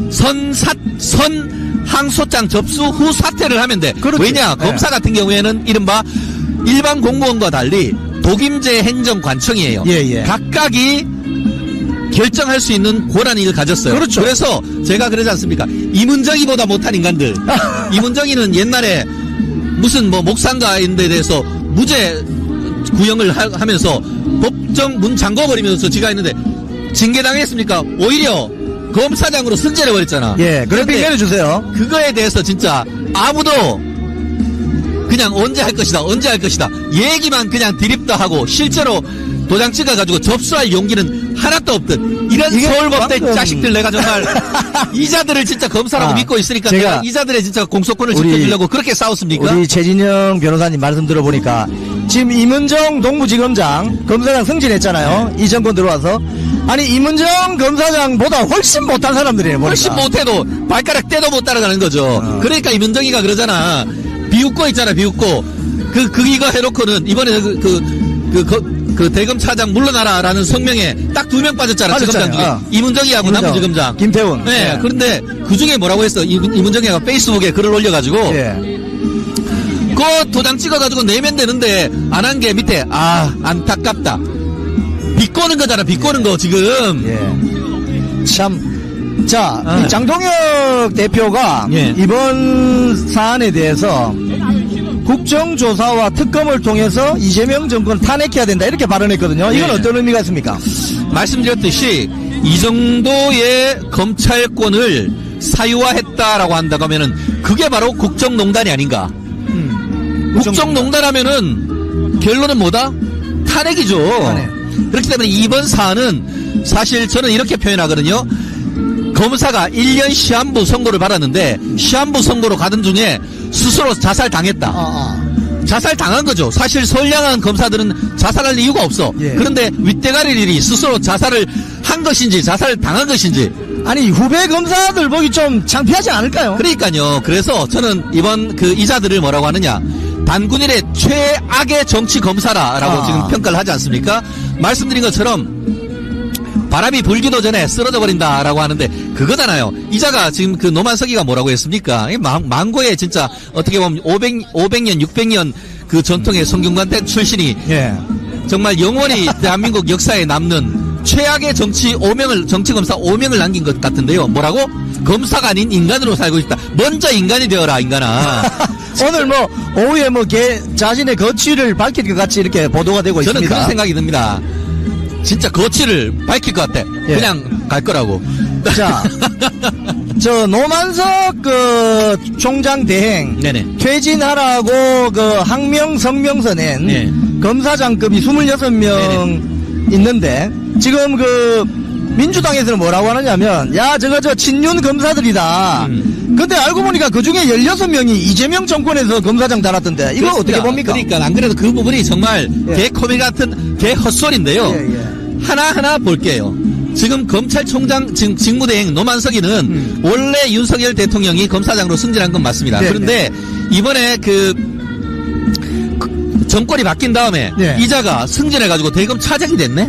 항소장 접수 후 사퇴를 하면 돼. 그렇지. 왜냐. 네. 검사 같은 경우에는 이른바 일반 공무원과 달리 독임제 행정관청이에요. 예. 각각이 결정할 수 있는 권한을 가졌어요. 그렇죠. 그래서 제가 그러지 않습니까? 이문정이보다 못한 인간들. 이문정이는 옛날에 무슨 목상가인데 대해서 무죄 구형을 하면서 법정 문 잠궈버리면서 지가 했는데 징계당했습니까? 오히려 검사장으로 승진해 버렸잖아. 예, 그래픽 내려주세요. 그거에 대해서 진짜 아무도 그냥 언제 할 것이다 얘기만 그냥 드립다 하고 실제로 도장 찍어가지고 접수할 용기는 하나도 없던 이런 이게 서울법대 방금- 자식들 내가 정말 이자들을 진짜 검사라고 믿고 있으니까 제가 내가 이자들의 진짜 공소권을 우리- 지켜주려고 그렇게 싸웠습니까? 우리 최진영 변호사님 말씀 들어보니까 지금 이문정 동부지검장 검사장 승진했잖아요. 이 정권 들어와서. 아니 이문정 검사장보다 훨씬 못한 사람들이에요. 보니까. 훨씬 못해도 발가락 떼도 못 따라가는 거죠. 그러니까 이문정이가 그러잖아. 비웃고 있잖아, 비웃고. 이거 해놓고는 이번에 그 대검 차장 물러나라라는 성명에 딱 2명 빠졌잖아. 지검장 중에. 이문정이하고 이문정, 남부지검장. 김태훈. 네. 예. 그런데 그 중에 뭐라고 했어? 이문정이가 페이스북에 글을 올려가지고. 예. 그 도장 찍어가지고 내면 되는데 안 한 게 밑에 안타깝다. 비꼬는 거잖아. 비꼬는 거 지금. 예. 참. 자, 아. 이 장동혁 대표가 예. 이번 사안에 대해서 국정조사와 특검을 통해서 이재명 정권 탄핵해야 된다 이렇게 발언했거든요. 이건 예. 어떤 의미가 있습니까? 말씀드렸듯이 이 정도의 검찰권을 사유화했다라고 한다고 하면은 그게 바로 국정농단이 아닌가. 국정농단 하면은 결론은 뭐다? 탄핵이죠. 탄핵. 그렇기 때문에 이번 사안은 사실 저는 이렇게 표현하거든요. 검사가 1년 시한부 선고를 받았는데 시한부 선고로 가던 중에 스스로 자살당했다. 자살당한 거죠. 사실 선량한 검사들은 자살할 이유가 없어. 예. 그런데 윗대가리들이 스스로 자살을 한 것인지 자살을 당한 것인지. 아니 후배 검사들 보기 좀 창피하지 않을까요? 그러니까요. 그래서 저는 이번 이자들을 뭐라고 하느냐. 반군일의 최악의 정치 검사라라고 지금 평가를 하지 않습니까? 말씀드린 것처럼 바람이 불기도 전에 쓰러져 버린다라고 하는데 그거잖아요. 이자가 지금 노만석이가 뭐라고 했습니까? 망고에 진짜 어떻게 보면 500년, 600년 그 전통의 성균관대 출신이 예. 정말 영원히 대한민국 역사에 남는 최악의 정치검사 5명을 남긴 것 같은데요. 뭐라고? 검사가 아닌 인간으로 살고 있다. 먼저 인간이 되어라, 인간아. 오늘 오후에 자신의 거취를 밝힐 것 같이 이렇게 보도가 되고 저는 있습니다. 그런 생각이 듭니다. 진짜 거취를 밝힐 것 같아. 예. 그냥 갈 거라고. 자, 저 노만석 총장 대행 네네. 퇴진하라고 항명 성명서 낸 네. 검사장급이 26명 네네. 있는데 지금 민주당에서는 뭐라고 하느냐면, 야, 저 친윤 검사들이다. 근데 알고 보니까 그 중에 16명이 이재명 정권에서 검사장 달았던데, 이거 어떻게 그렇습니다. 봅니까? 그러니까 안 그래도 그 부분이 정말 개코미 같은 개헛소리인데요. 예. 하나하나 볼게요. 지금 검찰총장 직무대행 노만석이는 원래 윤석열 대통령이 검사장으로 승진한 건 맞습니다. 네, 그런데 이번에 그 정권이 바뀐 다음에 네. 이자가 승진해가지고 대검 차장이 됐네.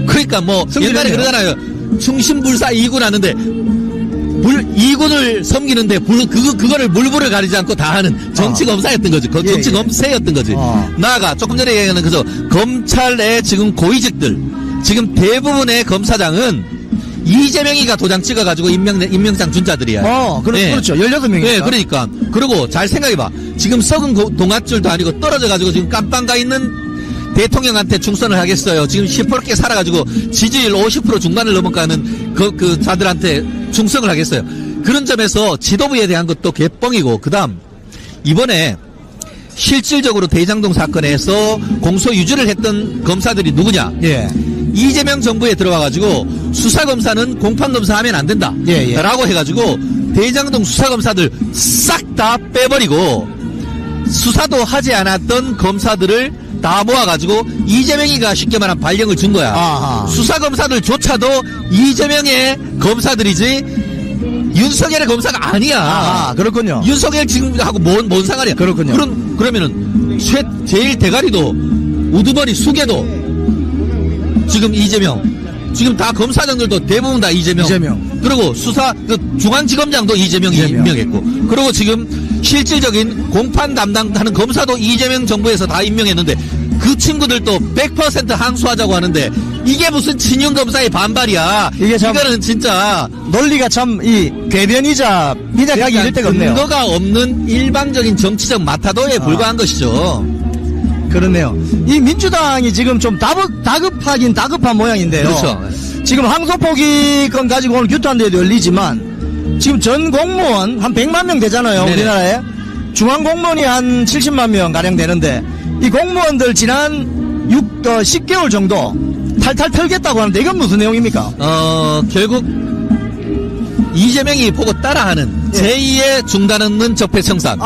그러니까 뭐 승진했네요. 옛날에 그러잖아요. 충신불사 2군 하는데 2군을 섬기는데 그거를 물불을 가리지 않고 다 하는 정치검사였던 거지. 예, 정치검사였던 거지. 나아가 조금 전에 얘기하는 그저 검찰 내 지금 고위직들 지금 대부분의 검사장은 이재명이가 도장 찍어가지고 임명장 준 자들이야. 그렇죠. 16명이니까. 네, 그러니까. 그리고 잘 생각해봐. 지금 썩은 동아줄도 아니고 떨어져가지고 지금 깜빵 가 있는 대통령한테 충선을 하겠어요. 지금 시퍼렇게 살아가지고 지지율 50% 중반을 넘어가는 그 자들한테 충성을 하겠어요. 그런 점에서 지도부에 대한 것도 개뻥이고, 그 다음, 이번에 실질적으로 대장동 사건에서 공소 유지를 했던 검사들이 누구냐? 예. 이재명 정부에 들어와가지고 수사검사는 공판검사 하면 안 된다. 예. 라고 해가지고 대장동 수사검사들 싹 다 빼버리고 수사도 하지 않았던 검사들을 다 모아가지고 이재명이가 쉽게 말하면 발령을 준 거야. 아하. 수사검사들조차도 이재명의 검사들이지 윤석열의 검사가 아니야. 그렇군요. 윤석열 지금하고 뭔 상관이야. 그렇군요. 그러면은 제일 대가리도 우두머리 수계도 지금 이재명. 지금 다 검사장들도 대부분 다 이재명. 그리고 중앙지검장도 이재명이 임명했고. 그리고 지금 실질적인 공판 담당하는 검사도 이재명 정부에서 다 임명했는데 그 친구들도 100% 항소하자고 하는데 이게 무슨 친윤 검사의 반발이야. 이거는 진짜 논리가 참 궤변이자 미약하기 이를 데가 없네요. 근거가 없는 일방적인 정치적 마타도에 불과한 것이죠. 그렇네요. 이 민주당이 지금 좀 다급하긴 다급한 모양인데요. 그렇죠. 지금 항소 포기 건 가지고 오늘 규탄대회도 열리지만 지금 전 공무원 한 100만 명 되잖아요. 네네. 우리나라에. 중앙 공무원이 한 70만 명 가량 되는데 이 공무원들 지난 10개월 정도 탈탈 털겠다고 하는데 이건 무슨 내용입니까? 결국 이재명이 보고 따라하는 제2의 중단 없는 적폐청산.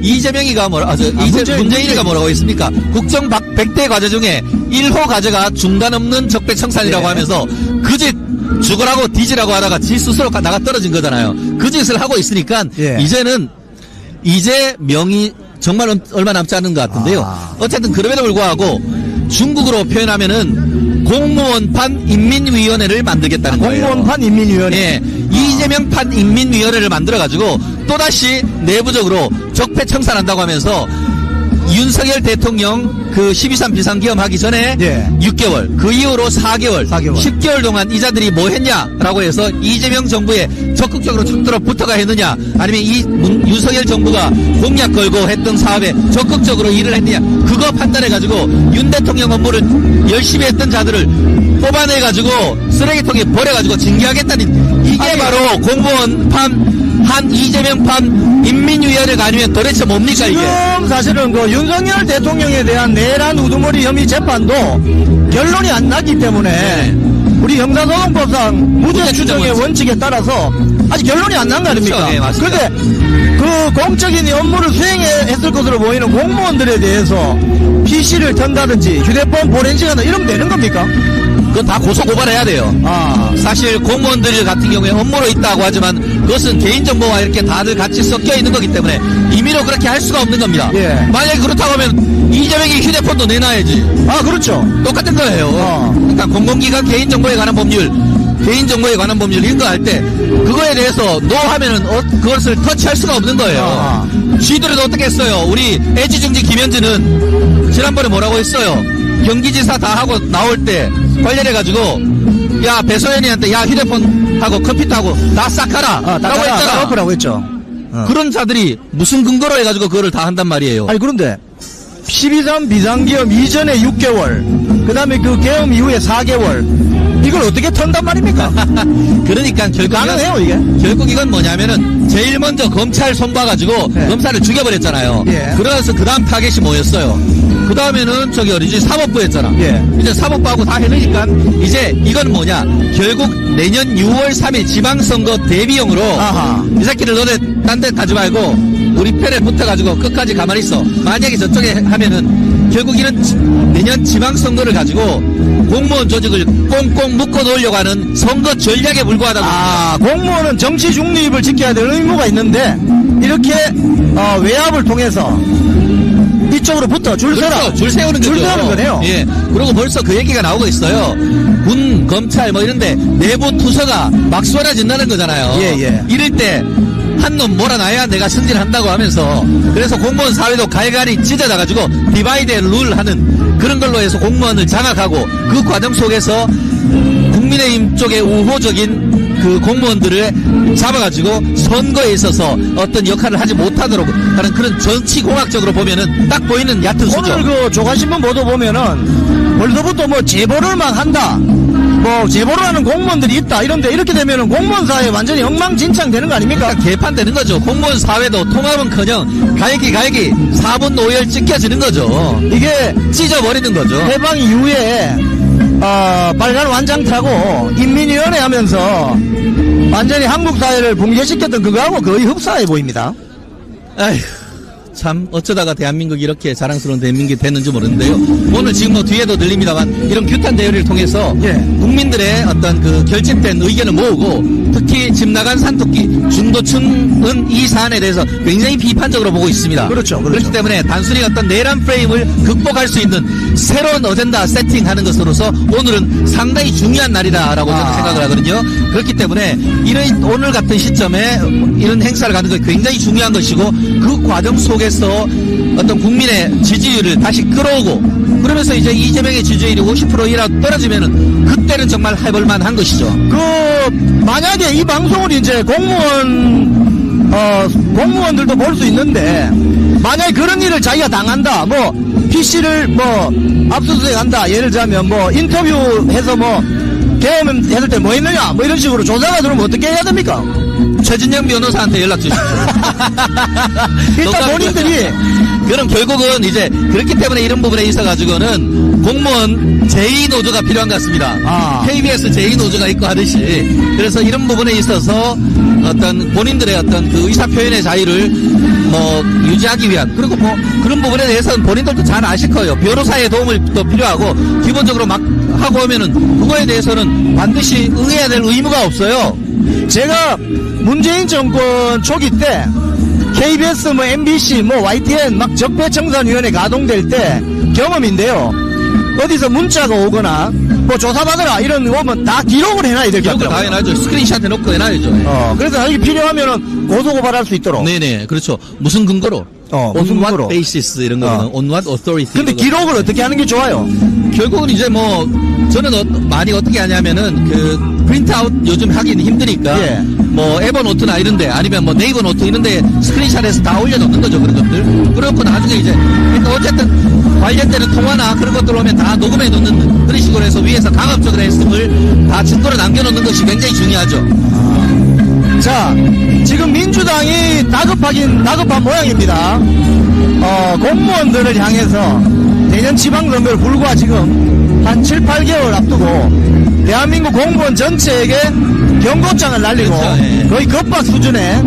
이재명이가 문재인이가 뭐라고 했습니까? 국정 100대 과제 중에 1호 과제가 중단 없는 적폐청산이라고 하면서 그 짓 죽으라고 뒤지라고 하다가 지 스스로 나가 떨어진 거잖아요. 그 짓을 하고 있으니까 이제 명이 정말 얼마 남지 않은 것 같은데요. 어쨌든 그럼에도 불구하고 중국으로 표현하면은 공무원판 인민위원회를 만들겠다는 거예요. 공무원판 인민위원회. 이재명판 인민위원회를 만들어가지고 또다시 내부적으로 적폐청산한다고 하면서 윤석열 대통령 그 12.3 비상기험 하기 전에 6개월, 그 이후로 4개월, 10개월 동안 이자들이 뭐 했냐라고 해서 이재명 정부에 적극적으로 청들어 붙어가 했느냐, 아니면 윤석열 정부가 공약 걸고 했던 사업에 적극적으로 일을 했느냐, 그거 판단해가지고 윤 대통령 업무를 열심히 했던 자들을 뽑아내가지고 쓰레기통에 버려가지고 징계하겠다는 이게 바로 공무원판 한 이재명판 인민위원회가 아니면 도대체 뭡니까 이게? 지금 사실은 그 윤석열 대통령에 대한 내란 우두머리 혐의 재판도 결론이 안 났기 때문에 우리 형사소송법상 무죄 추정의 원칙에 따라서 아직 결론이 안 난 거 아닙니까? 그렇죠. 네, 맞습니다. 그런데 그 공적인 업무를 수행했을 것으로 보이는 공무원들에 대해서 PC를 턴다든지 휴대폰 포렌식한다 이러면 되는 겁니까? 그건 다 고소고발해야 돼요. 사실 공무원들 같은 경우에 업무로 있다고 하지만 그것은 개인정보와 이렇게 다들 같이 섞여 있는 거기 때문에 임의로 그렇게 할 수가 없는 겁니다. 만약에 그렇다고 하면 이재명이 휴대폰도 내놔야지. 그렇죠. 똑같은 거예요. 그러니까 공공기관 개인정보에 관한 법률, 개인정보에 관한 법률 이런 거 할 때 그거에 대해서 노 하면은 그것을 터치할 수가 없는 거예요. 쥐들은 어떻게 했어요? 우리 애지중지 김현진은 지난번에 뭐라고 했어요? 경기지사 다 하고 나올 때 관련해가지고 야 배소연이한테 야 휴대폰하고 컴퓨터하고 다 싹 하라 라고 했잖아. 라고 했죠. 그런 자들이 무슨 근거로 해가지고 그거를 다 한단 말이에요. 아니 그런데 12.3 비상기업 이전에 6개월 그 다음에 그 계엄 이후에 4개월 이걸 어떻게 턴단 말입니까? 그러니까 결국 가능해요, 이게? 결국 이건 뭐냐면은 제일 먼저 검찰 손봐가지고 네. 검사를 죽여버렸잖아요. 예. 그래서 그 다음 타겟이 뭐였어요? 그 다음에는 저기 어디지 사법부 했잖아. 예. 이제 사법부하고 다 해놓으니까 이제 이건 뭐냐? 결국 내년 6월 3일 지방선거 대비용으로 아하. 이 새끼들 너네 딴 데 가지 말고 우리 편에 붙어가지고 끝까지 가만히 있어. 만약에 저쪽에 하면은 결국 이런 내년 지방선거를 가지고 공무원 조직을 꽁꽁 묶어 놓으려고 하는 선거 전략에 불과하다고. 아, 공무원은 정치 중립을 지켜야 될 의무가 있는데 이렇게 외압을 통해서 이쪽으로 붙어 줄 서라. 그렇죠. 줄 세우는 거죠. 줄 세우는 거네요. 예. 그리고 벌써 그 얘기가 나오고 있어요. 군, 검찰 뭐 이런데 내부 투서가 막 쏟아진다는 거잖아요. 예, 예. 이럴 때 한 놈 몰아놔야 내가 승진한다고 하면서 그래서 공무원 사회도 갈갈이 찢어져가지고 디바이드 앤 룰 하는 그런 걸로 해서 공무원을 장악하고 그 과정 속에서 국민의힘 쪽의 우호적인 그 공무원들을 잡아가지고 선거에 있어서 어떤 역할을 하지 못하도록 하는 그런 정치공학적으로 보면은 딱 보이는 얕은 수죠. 오늘 그 조간신문 보도 보면은 벌써부터 뭐 제보를 막 한다. 뭐 제보를 하는 공무원들이 있다. 이런데 이렇게 되면은 공무원 사회 완전히 엉망진창 되는 거 아닙니까? 그러니까 개판되는 거죠. 공무원 사회도 통합은커녕 갈기 4분 5열 찢겨지는 거죠. 이게 찢어버리는 거죠. 해방 이후에 빨간 완장 타고 인민위원회 하면서 완전히 한국 사회를 붕괴시켰던 그거하고 거의 흡사해 보입니다. 아휴, 참 어쩌다가 대한민국이 이렇게 자랑스러운 대한민국이 됐는지 모르는데요. 오늘 지금 뭐 뒤에도 들립니다만 이런 규탄 대회를 통해서 예. 국민들의 어떤 그 결집된 의견을 모으고 특히 집 나간 산토끼 중도층은 이 사안에 대해서 굉장히 비판적으로 보고 있습니다. 그렇죠. 그렇기 때문에 단순히 어떤 내란 프레임을 극복할 수 있는 새로운 어젠다 세팅하는 것으로서 오늘은 상당히 중요한 날이다라고 저는 생각을 하거든요. 그렇기 때문에 이런 오늘 같은 시점에 이런 행사를 가는 게 굉장히 중요한 것이고 그 과정 속에서 어떤 국민의 지지율을 다시 끌어오고 그러면서 이제 이재명의 지지율이 50%이라도 떨어지면은 그때는 정말 해볼만 한 것이죠. 만약에 이 방송을 이제 공무원들도 볼 수 있는데, 만약에 그런 일을 자기가 당한다, 뭐, PC를 뭐, 압수수색한다, 예를 들자면 뭐, 인터뷰해서 뭐, 계엄했을 때 뭐 했느냐, 뭐 이런 식으로 조사가 들어오면 어떻게 해야 됩니까? 최진영 변호사한테 연락 주십시오. 일단 본인들이, 그럼 결국은 이제 그렇기 때문에 이런 부분에 있어가지고는 공무원 제2노조가 필요한 것 같습니다. 아. KBS 제2노조가 있고 하듯이 그래서 이런 부분에 있어서 어떤 본인들의 어떤 그 의사표현의 자유를 뭐 유지하기 위한 그리고 뭐 그런 부분에 대해서는 본인들도 잘 아실 거예요. 변호사의 도움을 또 필요하고 기본적으로 막 하고 오면은 그거에 대해서는 반드시 응해야 될 의무가 없어요. 제가 문재인 정권 초기 때, KBS, 뭐, MBC, 뭐, YTN, 막 적폐청산위원회 가동될 때 경험인데요. 어디서 문자가 오거나, 뭐, 조사받으라, 이런 거 오면 다 기록을 해놔야 될 것 기록을 다 같아요. 해놔야죠. 스크린샷 해놓고 해놔야죠. 그래서 이게 필요하면은 고소고발할 수 있도록. 네네, 그렇죠. 무슨 근거로? 무슨 on what 근거로? basis 이런 거는 on what authority. 근데 이런 거. 기록을 어떻게 하는 게 좋아요? 결국은 이제 뭐 저는 많이 어떻게 하냐면은 그 프린트아웃 요즘 하기는 힘드니까 예. 뭐 에버노트나 이런데 아니면 뭐 네이버 노트 이런데 스크린샷해서 다 올려놓는 거죠 그런 것들. 그래갖고 나중에 이제 그러니까 어쨌든 관련되는 통화나 그런 것들 오면 다 녹음해 놓는 그런 식으로 해서 위에서 강압적으로 했음을 다 증거로 남겨놓는 것이 굉장히 중요하죠. 자, 지금 민주당이 다급한 모양입니다. 공무원들을 향해서 내년 지방선거를 불과 지금 한 7, 8개월 앞두고 대한민국 공무원 전체에게 경고장을 날리고 그렇죠, 예. 거의 겁박 수준의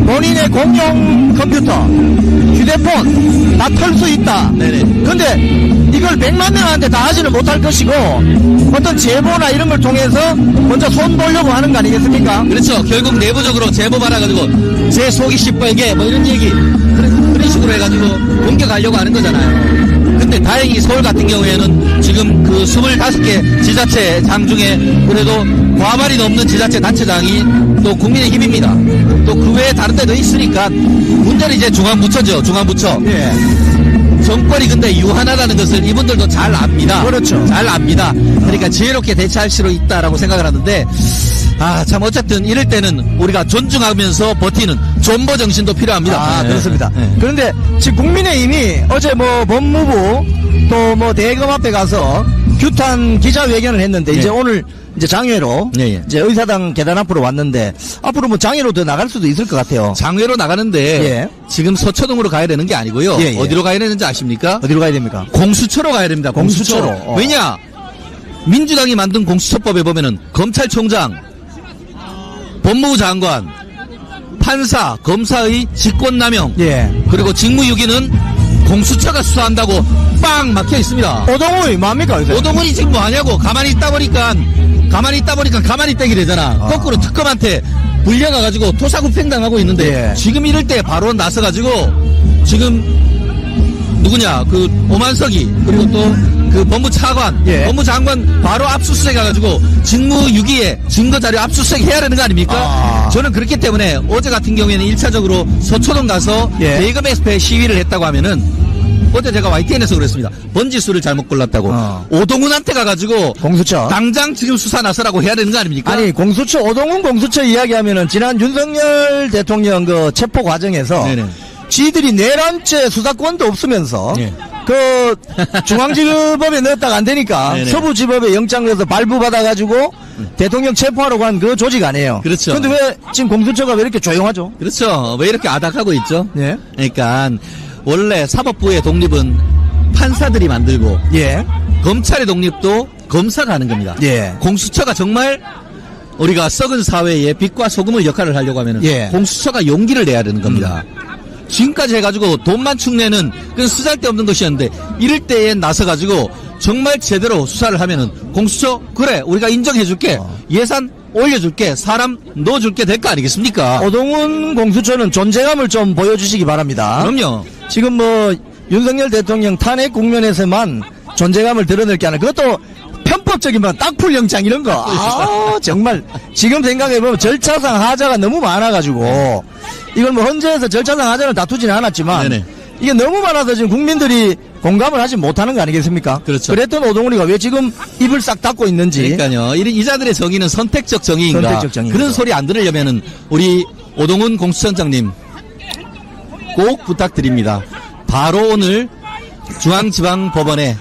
본인의 공용 컴퓨터, 휴대폰 다 털 수 있다. 네네. 근데 이걸 100만 명한테 다 하지는 못할 것이고 어떤 제보나 이런 걸 통해서 먼저 손 보려고 하는 거 아니겠습니까? 그렇죠. 결국 내부적으로 제보 받아가지고 제 속이 시뻘게 뭐 이런 얘기 그런 식으로 해가지고 공격하려고 하는 거잖아요. 근데 다행히 서울 같은 경우에는 지금 그 25개 지자체장 중에 그래도 과반이 넘는 지자체 단체장이 또 국민의힘입니다. 또 그 외에 다른 데도 있으니까 문제는 이제 중앙부처죠. 중앙부처. 예. 정권이 근데 유한하다는 것을 이분들도 잘 압니다. 그렇죠. 잘 압니다. 그러니까 지혜롭게 대처할 수도 있다라고 생각을 하는데 참 어쨌든 이럴 때는 우리가 존중하면서 버티는 존버 정신도 필요합니다. 네. 그렇습니다. 네. 그런데 지금 국민의힘이 어제 뭐 법무부 또 뭐 대검 앞에 가서 규탄 기자회견을 했는데 네. 이제 오늘 이제 장외로 네, 예. 이제 의사당 계단 앞으로 왔는데 앞으로 뭐 장외로 더 나갈 수도 있을 것 같아요. 장외로 나가는데 예. 지금 서초동으로 가야 되는 게 아니고요. 예, 예. 어디로 가야 되는지 아십니까? 어디로 가야 됩니까? 공수처로 가야 됩니다. 공수처로. 왜냐? 민주당이 만든 공수처법에 보면은 검찰총장, 법무부 장관, 판사, 검사의 직권남용, 예. 그리고 직무유기는 공수처가 수사한다고 빵 막혀 있습니다. 오동훈이 뭡니까 요새? 오동훈이 지금 뭐 하냐고 가만히 있다 보니까 가만히 있다기 되잖아. 거꾸로 특검한테 불려가가지고 토사구팽당하고 있는데 예. 지금 이럴 때 바로 나서가지고 지금 누구냐 그 오만석이 그리고 또 그 법무차관, 예. 법무장관 바로 압수수색 가가지고 직무유기에 증거자료 압수수색 해야 되는 거 아닙니까? 아. 저는 그렇기 때문에 어제 같은 경우에는 1차적으로 서초동 가서 예. 대검 엑스페 시위를 했다고 하면은 어제 제가 YTN에서 그랬습니다. 번지수를 잘못 골랐다고. 오동훈한테 가가지고 공수처. 당장 지금 수사 나서라고 해야 되는 거 아닙니까? 아니 공수처 오동훈 공수처 이야기하면은 지난 윤석열 대통령 그 체포 과정에서 네네. 지들이 내란죄 수사권도 없으면서 예. 그 중앙지법에 넣었다가 안 되니까 네네. 서부지법에 영장 내서 발부받아가지고 대통령 체포하러 간 그 조직 아니에요. 그렇죠. 근데 왜 지금 공수처가 왜 이렇게 조용하죠? 그렇죠. 왜 이렇게 아닥하고 있죠? 예. 그러니까 원래 사법부의 독립은 판사들이 만들고 예. 검찰의 독립도 검사가 하는 겁니다. 예. 공수처가 정말 우리가 썩은 사회에 빛과 소금을 역할을 하려고 하면 예. 공수처가 용기를 내야 되는 겁니다. 지금까지 해가지고 돈만 축내는 그건 쓰잘데없는 것이었는데 이럴 때에 나서가지고 정말 제대로 수사를 하면은 공수처 그래 우리가 인정해줄게 예산 올려줄게 사람 넣어줄게 될 거 아니겠습니까? 오동훈 공수처는 존재감을 좀 보여주시기 바랍니다. 그럼요. 지금 뭐 윤석열 대통령 탄핵 국면에서만 존재감을 드러낼 게 아니라 그것도 편법적인 뭐 딱풀 영장 이런 거. 아 정말 지금 생각해보면 절차상 하자가 너무 많아가지고 이걸 뭐 헌재에서 절차상 하자를 다투지는 않았지만 네네. 이게 너무 많아서 지금 국민들이 공감을 하지 못하는 거 아니겠습니까? 그렇죠. 그랬던 오동훈이가 왜 지금 입을 싹 닫고 있는지. 그러니까요. 이 자들의 정의는 선택적 정의인가? 선택적 정의인가. 그런 소리 안 들으려면은 우리 오동훈 공수처장님 꼭 부탁드립니다. 바로 오늘 중앙지방법원에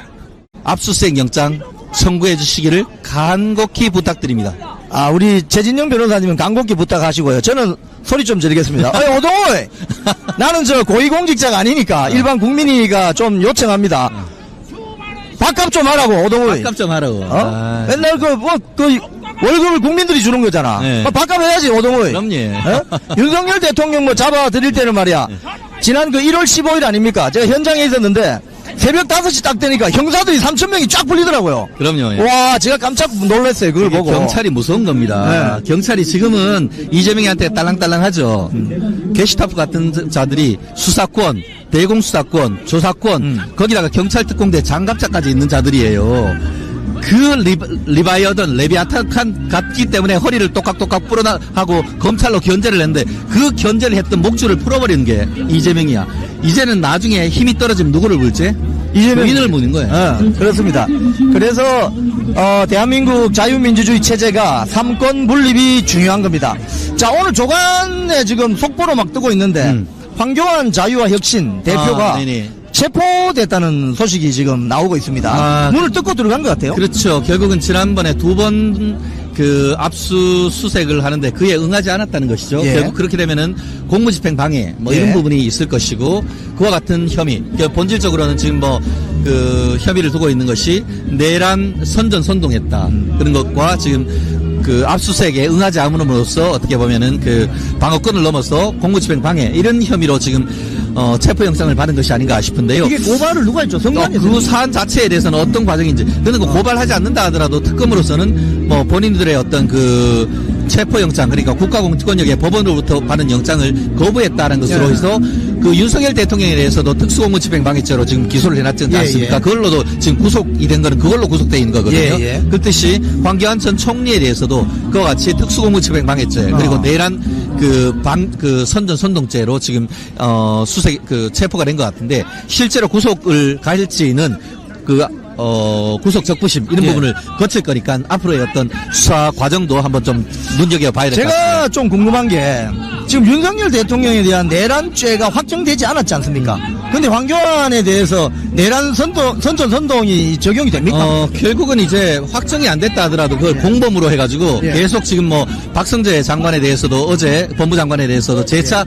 압수수색 영장 청구해 주시기를 간곡히 부탁드립니다. 아, 우리 최진영 변호사님은 간곡히 부탁하시고요. 저는 소리 좀 지르겠습니다. 아니, 오동훈! 나는 저 고위공직자가 아니니까 일반 국민이가 좀 요청합니다. 밥값 좀 하라고, 오동훈. 밥값 좀 하라고. 어? 아, 맨날 월급을 국민들이 주는 거잖아. 네. 밥값 해야지, 오동훈. 그럼요. 어? 윤석열 대통령 뭐 잡아드릴 때는 말이야. 지난 그 1월 15일 아닙니까? 제가 현장에 있었는데 새벽 5시 딱 되니까 형사들이 3,000명이 쫙 풀리더라고요. 그럼요. 예. 와, 제가 깜짝 놀랐어요. 그걸 보고. 경찰이 무서운 겁니다. 네. 경찰이 지금은 이재명한테 딸랑딸랑하죠. 게시타프 같은 자들이 수사권, 대공수사권, 조사권, 거기다가 경찰특공대 장갑차까지 있는 자들이에요. 그 리바이어던 레비아탄 같기 때문에 허리를 똑깍똑깍 뿌려하고 검찰로 견제를 했는데 그 견제를 했던 목줄을 풀어버리는 게 이재명이야. 이제는 나중에 힘이 떨어지면 누구를 물지? 이재명을 무는 거예요. 그렇습니다. 그래서 대한민국 자유민주주의 체제가 삼권 분립이 중요한 겁니다. 자, 오늘 조간에 지금 속보로 막 뜨고 있는데 황교안 자유와 혁신 대표가 네네. 체포됐다는 소식이 지금 나오고 있습니다. 문을 뜯고 들어간 것 같아요. 그렇죠. 결국은 지난번에 2번 그 압수수색을 하는데 그에 응하지 않았다는 것이죠. 예. 결국 그렇게 되면은 공무집행 방해 뭐 이런 예. 부분이 있을 것이고 그와 같은 혐의. 그러니까 본질적으로는 지금 뭐 그 혐의를 두고 있는 것이 내란 선전선동했다 그런 것과 지금 그 압수수색에 응하지 않음으로써 어떻게 보면은 그 방어권을 넘어서 공무집행 방해 이런 혐의로 지금 체포 영장을 받은 것이 아닌가 싶은데요. 이게 고발을 누가 했죠? 성관이 그 사안 자체에 대해서는 어떤 과정인지 그런데 그 고발하지 않는다 하더라도 특검으로서는 뭐 본인들의 어떤 그 체포 영장 그러니까 국가공권력의 법원으로부터 받은 영장을 거부했다는 것으로 해서 그 윤석열 대통령에 대해서도 특수공무집행방해죄로 지금 기소를 해놨지 않습니까? 그걸로도 지금 구속이 된 거는 그걸로 구속돼 있는 거거든요. 그렇듯이 황교안 전 총리에 대해서도 그와 같이 특수공무집행방해죄 그리고 내란 그 선전선동죄로 지금 체포가 된 것 같은데 실제로 구속을 갈지는 구속 적부심 이런 부분을 거칠 거니까 앞으로의 어떤 수사 과정도 한번 좀 눈여겨봐야 될 것 같습니다. 제가 좀 궁금한 게 지금 윤석열 대통령에 대한 내란죄가 확정되지 않았지 않습니까? 근데 황교안에 대해서 내란 선전 선동이 적용이 됩니까? 결국은 이제 확정이 안 됐다 하더라도 그걸 공범으로 해가지고 예. 계속 지금 뭐 박성재 장관에 대해서도 어제 법무장관에 대해서도 재차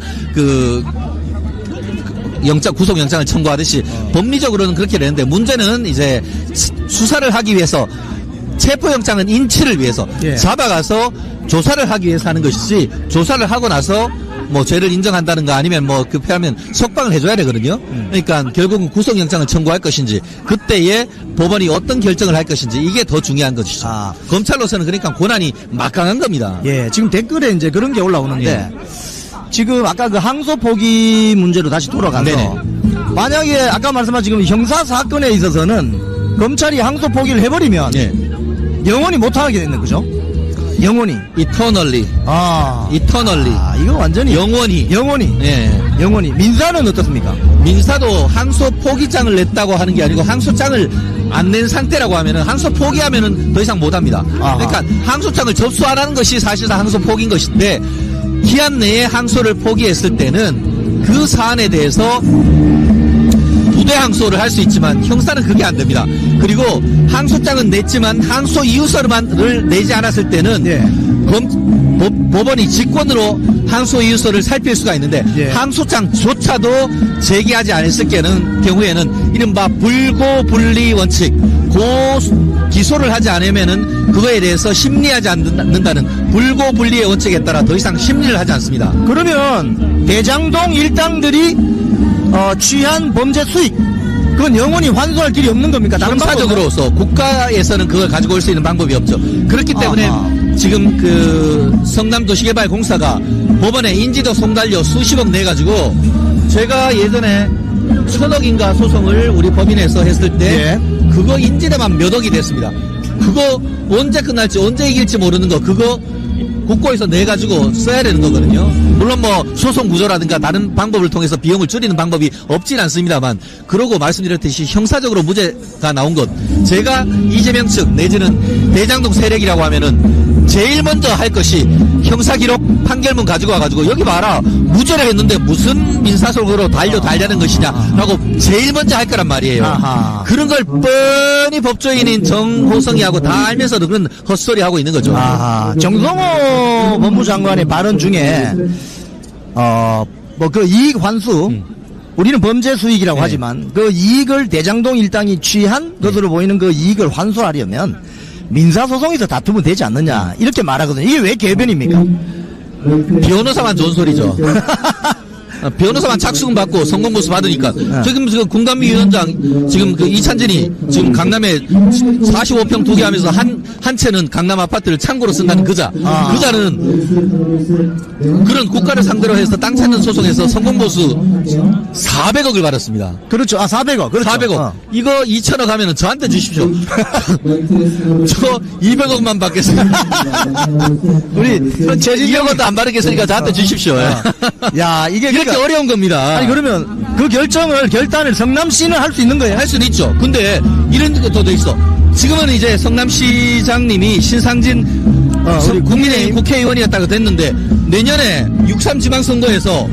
구속영장을 청구하듯이 법리적으로는 그렇게 되는데 문제는 이제 수사를 하기 위해서 체포영장은 인치를 위해서 예. 잡아가서 조사를 하기 위해서 하는 것이지 조사를 하고 나서 뭐 죄를 인정한다는가 아니면 뭐 급하면 석방을 해줘야 되거든요. 그러니까 결국은 구속영장을 청구할 것인지 그때에 법원이 어떤 결정을 할 것인지 이게 더 중요한 것이죠. 아. 검찰로서는 그러니까 권한이 막강한 겁니다. 예, 지금 댓글에 이제 그런 게 올라오는데 예. 지금 아까 그 항소 포기 문제로 다시 돌아가서 네네. 만약에 아까 말씀하신 지금 형사 사건에 있어서는 검찰이 항소 포기를 해버리면 예. 영원히 못하게 되는 거죠. 영원히. 이터널리. 이터널리. 이거 완전히 영원히. 예. 영원히. 민사는 어떻습니까? 민사도 항소 포기장을 냈다고 하는 게 아니고 항소장을 안 낸 상태라고 하면은 항소 포기하면은 더 이상 못 합니다. 아하. 그러니까 항소장을 접수 안 하는 것이 사실상 항소 포기인 것인데 기한 내에 항소를 포기했을 때는 그 사안에 대해서 부대 항소를 할 수 있지만 형사는 그게 안 됩니다. 그리고 항소장은 냈지만 항소 이유서를 내지 않았을 때는 예. 법원이 직권으로 항소 이유서를 살필 수가 있는데 예. 항소장조차도 제기하지 않았을 경우에는 이른바 불고불리 원칙 기소를 하지 않으면은 그거에 대해서 심리하지 않는다는 불고불리의 원칙에 따라 더 이상 심리를 하지 않습니다. 그러면 대장동 일당들이 취한 범죄 수익 그건 영원히 환수할 길이 없는 겁니까? 다른 방법은? 형사적으로서 국가에서는 그걸 가지고 올 수 있는 방법이 없죠. 그렇기 때문에 아하. 지금 그 성남도시개발공사가 법원에 인지도 송달료 수십억 내가지고 제가 예전에 1,000억인가 소송을 우리 법인에서 했을 때 그거 인지도만 몇 억이 됐습니다. 그거 언제 끝날지 언제 이길지 모르는 거 그거 국고에서 내가지고 써야 되는 거거든요. 물론 뭐 소송 구조라든가 다른 방법을 통해서 비용을 줄이는 방법이 없진 않습니다만 그러고 말씀드렸듯이 형사적으로 무죄가 나온 것 제가 이재명 측 내지는 대장동 세력이라고 하면은 제일 먼저 할 것이 형사기록 판결문 가지고 와가지고 여기 봐라 무죄를 했는데 무슨 민사소송으로 달려는 것이냐라고 제일 먼저 할 거란 말이에요. 아하. 그런 걸 뻔히 법조인인 정호성이하고 다 알면서도 그런 헛소리 하고 있는 거죠. 정성호 법무장관의 발언 중에 뭐 그 이익 환수 우리는 범죄 수익이라고 하지만 그 이익을 대장동 일당이 취한 것으로 보이는 그 이익을 환수하려면 민사소송에서 다투면 되지 않느냐 이렇게 말하거든요. 이게 왜 개변입니까? 변호사만 좋은 소리죠. 변호사만 착수금 받고 성공보수 받으니까 지금 그 군감미 위원장 지금 그 이찬진이 지금 강남에 45평 두 개 하면서 한 채는 강남 아파트를 창고로 쓴다는 그자는 그런 국가를 상대로 해서 땅 찾는 소송에서 성공보수 400억을 받았습니다. 그렇죠. 400억. 그렇죠. 400억. 이거 2,000억 하면은 저한테 주십시오. 저 200억만 받겠습니다. 우리 200억도 안 받겠으니까 저한테 주십시오. 야, 이게 이렇게 그러니까, 어려운 겁니다. 아니 그러면 그 결단을 성남시는 할 수 있는 거예요? 할 수는 있죠. 근데 이런 것도 더 있어. 지금은 이제 성남시장님이 신상진 우리 국민의힘 국회의원이었다고 됐는데 내년에 6.3 지방선거에서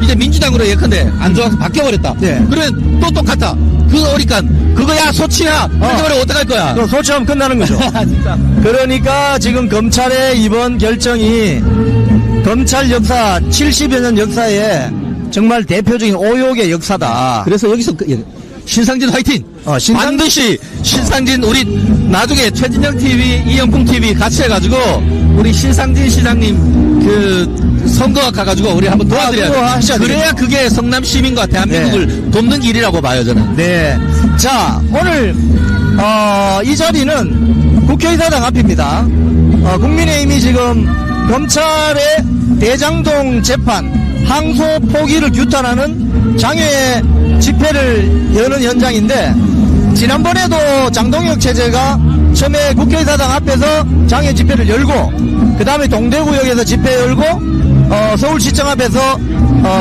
이제 민주당으로 예컨대 안 좋아서 바뀌어버렸다. 네. 그러면 또 똑같다. 그거 오니까 그거야 소치야. 그렇게 말하면 어떡할 거야. 그 소치하면 끝나는 거죠. 진짜. 그러니까 지금 검찰의 이번 결정이 검찰 역사 70여 년 역사에 정말 대표적인 오욕의 역사다. 그래서 여기서 신상진 화이팅! 반드시 신상진 우리 나중에 최진영 TV, 이영풍 TV 같이 해가지고 우리 신상진 시장님 그 선거가 가가지고 우리 한번 도와드려야 돼. 그래야 그게 성남 시민과 대한민국을 돕는 길이라고 봐요 저는. 네. 자 오늘 이 자리는 국회의사당 앞입니다. 국민의힘이 지금 검찰의 대장동 재판 항소 포기를 규탄하는 장외 집회를 여는 현장인데 지난번에도 장동혁 체제가 처음에 국회의사당 앞에서 장외 집회를 열고 그 다음에 동대구역에서 집회 열고 서울시청 앞에서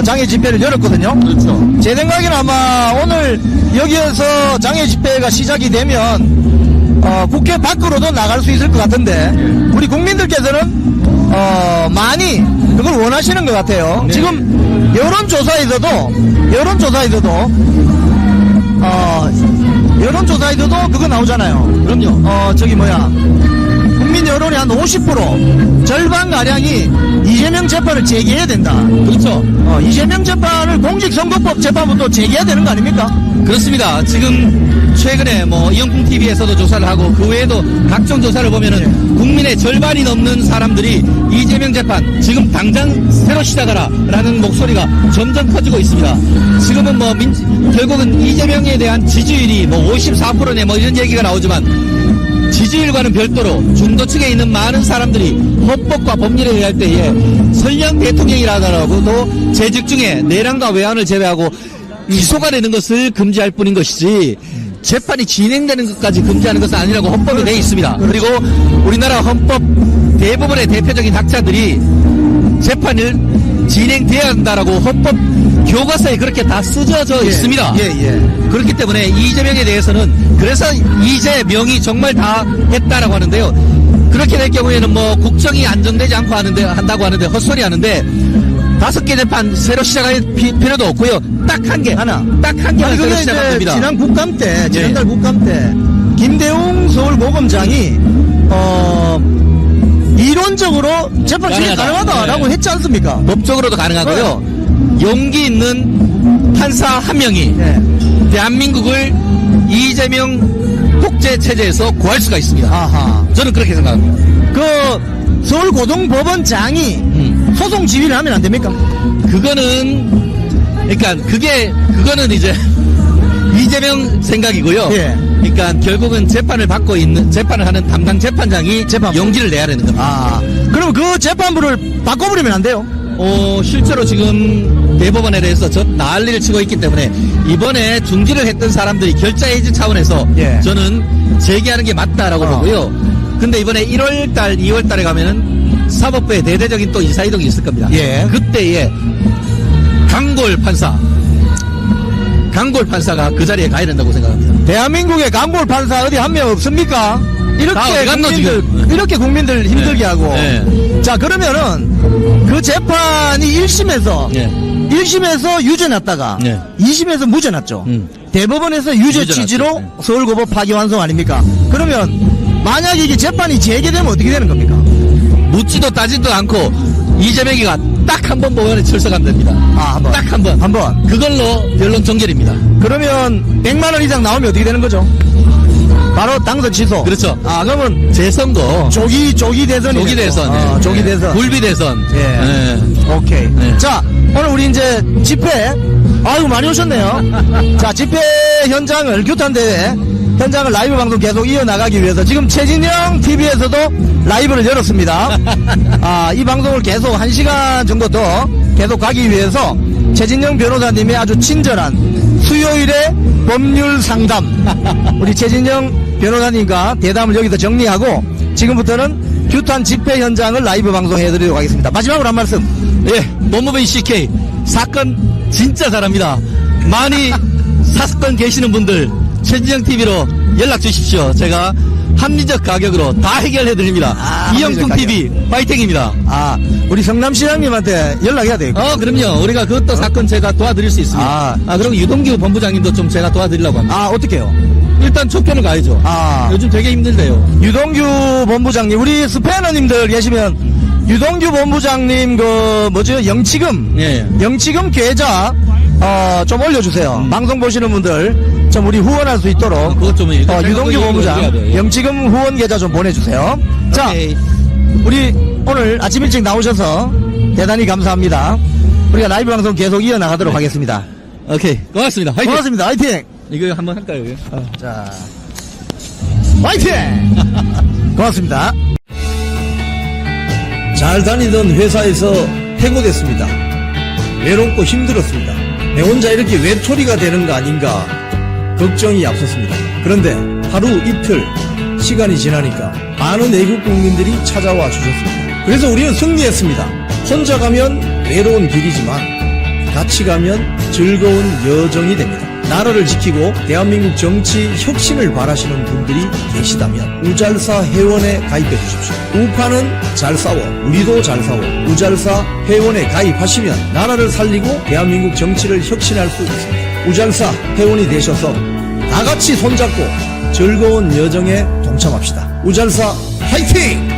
장외 집회를 열었거든요. 그렇죠. 제 생각에는 아마 오늘 여기에서 장외 집회가 시작이 되면 국회 밖으로도 나갈 수 있을 것 같은데 우리 국민들께서는 많이 그걸 원하시는 것 같아요. 네. 지금 여론조사에서도 그거 나오잖아요. 그럼요. 국민 여론이 한 50% 절반 가량이 이재명 재판을 재개해야 된다. 그렇죠. 이재명 재판을 공직선거법 재판부터 재개해야 되는 거 아닙니까? 그렇습니다. 지금 최근에 이영풍 TV에서도 조사를 하고 그 외에도 각종 조사를 보면은 국민의 절반이 넘는 사람들이 이재명 재판 지금 당장 새로 시작하라라는 목소리가 점점 커지고 있습니다. 지금은 결국은 이재명에 대한 지지율이 54%네 이런 얘기가 나오지만 지지율과는 별도로 중도층에 있는 많은 사람들이 헌법과 법률에 의할 때에 설령 대통령이라더라도 재직 중에 내란과 외환을 제외하고 기소가 되는 것을 금지할 뿐인 것이지 재판이 진행되는 것까지 금지하는 것은 아니라고 헌법에 되어 있습니다. 그리고 우리나라 헌법 대부분의 대표적인 학자들이 재판을 진행돼야 한다라고 헌법 교과서에 그렇게 다 쓰여져 있습니다. 그렇기 때문에 이재명에 대해서는 그래서 이재명이 정말 다 했다라고 하는데요. 그렇게 될 경우에는 국정이 안정되지 않고 한다고 하는데 헛소리 하는데 5개 재판 새로 시작할 필요도 없고요. 딱 한 개 하나 새로 시작하면 됩니다. 지난달 국감 때 김대웅 서울고검장이 이론적으로 재판 진행 가능하다라고 했지 않습니까? 법적으로도 가능하고요. 용기 있는 판사 한 명이 대한민국을 이재명 독재 체제에서 구할 수가 있습니다. 아하. 저는 그렇게 생각합니다. 서울고등법원장이 소송 지휘를 하면 안 됩니까? 그거는 이제 이재명 생각이고요. 그러니까 결국은 재판을 하는 담당 재판장이 용기를 내야 되는 겁니다. 그럼 그 재판부를 바꿔버리면 안 돼요? 실제로 지금 대법원에 대해서 난리를 치고 있기 때문에 이번에 중지를 했던 사람들이 결자 해지 차원에서 저는 재개하는 게 맞다라고 보고요. 근데 이번에 1월달, 2월달에 가면은 사법부에 대대적인 또 이사이동이 있을 겁니다. 그때에 강골 판사가 그 자리에 가야 된다고 생각합니다. 대한민국에 강골 판사 어디 한 명 없습니까? 이렇게 국민들 힘들게 하고. 자, 그러면은 그 재판이 1심에서 유죄 났다가 2심에서 무죄 났죠. 대법원에서 유죄 취지로 서울고법 파기환송 아닙니까? 그러면 만약에 이게 재판이 재개되면 어떻게 되는 겁니까? 묻지도 따지도 않고 이재명이가 딱 한 번 법원에 출석하면 됩니다. 딱 한 번. 그걸로 변론 종결입니다. 그러면 100만 원 이상 나오면 어떻게 되는 거죠? 바로 당선 취소. 그렇죠. 그러면 재선거. 조기 대선이. 조기 대선. 굴비 대선. 오케이. 자, 오늘 우리 이제 집회. 아이고, 많이 오셨네요. 자, 집회 현장을, 규탄대회 현장을 라이브 방송 계속 이어나가기 위해서 지금 최진영 TV에서도 라이브를 열었습니다. 이 방송을 계속 1시간 정도 더 계속 가기 위해서 최진영 변호사님의 아주 친절한 수요일의 법률 상담 우리 최진영 변호사님과 대담을 여기서 정리하고 지금부터는 규탄 집회 현장을 라이브 방송해드리도록 하겠습니다. 마지막으로 한 말씀. 법무부인 CK 사건 진짜 잘합니다. 많이 사건 계시는 분들 최진영 TV로 연락 주십시오. 제가 합리적 가격으로 다 해결해드립니다. 이영풍 TV 파이팅입니다. 우리 성남시장님한테 연락해야 되겠고. 그럼요. 우리가 그것도 사건 제가 도와드릴 수 있습니다. 그리고 유동규 본부장님도 좀 제가 도와드리려고 합니다. 어떻게요? 일단 촉견을 가야죠. 요즘 되게 힘들대요. 유동규 본부장님, 우리 스패너님들 계시면 유동규 본부장님 영치금 계좌 좀 올려주세요. 방송 보시는 분들 좀 우리 후원할 수 있도록 그것 좀 유동규 본부장 영치금 후원 계좌 좀 보내주세요. 자, 우리 오늘 아침 일찍 나오셔서 대단히 감사합니다. 우리가 라이브 방송 계속 이어나가도록 하겠습니다. 오케이, 고맙습니다. 화이팅! 고맙습니다. 화이팅! 이거 한번 할까요? 자, 화이팅! 고맙습니다. 잘 다니던 회사에서 해고됐습니다. 외롭고 힘들었습니다. 내 혼자 이렇게 외톨이가 되는 거 아닌가 걱정이 앞섰습니다. 그런데 하루 이틀 시간이 지나니까 많은 외국 국민들이 찾아와 주셨습니다. 그래서 우리는 승리했습니다. 혼자 가면 외로운 길이지만 같이 가면 즐거운 여정이 됩니다. 나라를 지키고 대한민국 정치 혁신을 바라시는 분들이 계시다면 우잘사 회원에 가입해 주십시오. 우파는 잘 싸워, 우리도 잘 싸워. 우잘사 회원에 가입하시면 나라를 살리고 대한민국 정치를 혁신할 수 있습니다. 우잘사 회원이 되셔서 다 같이 손잡고 즐거운 여정에 동참합시다. 우잘사 화이팅!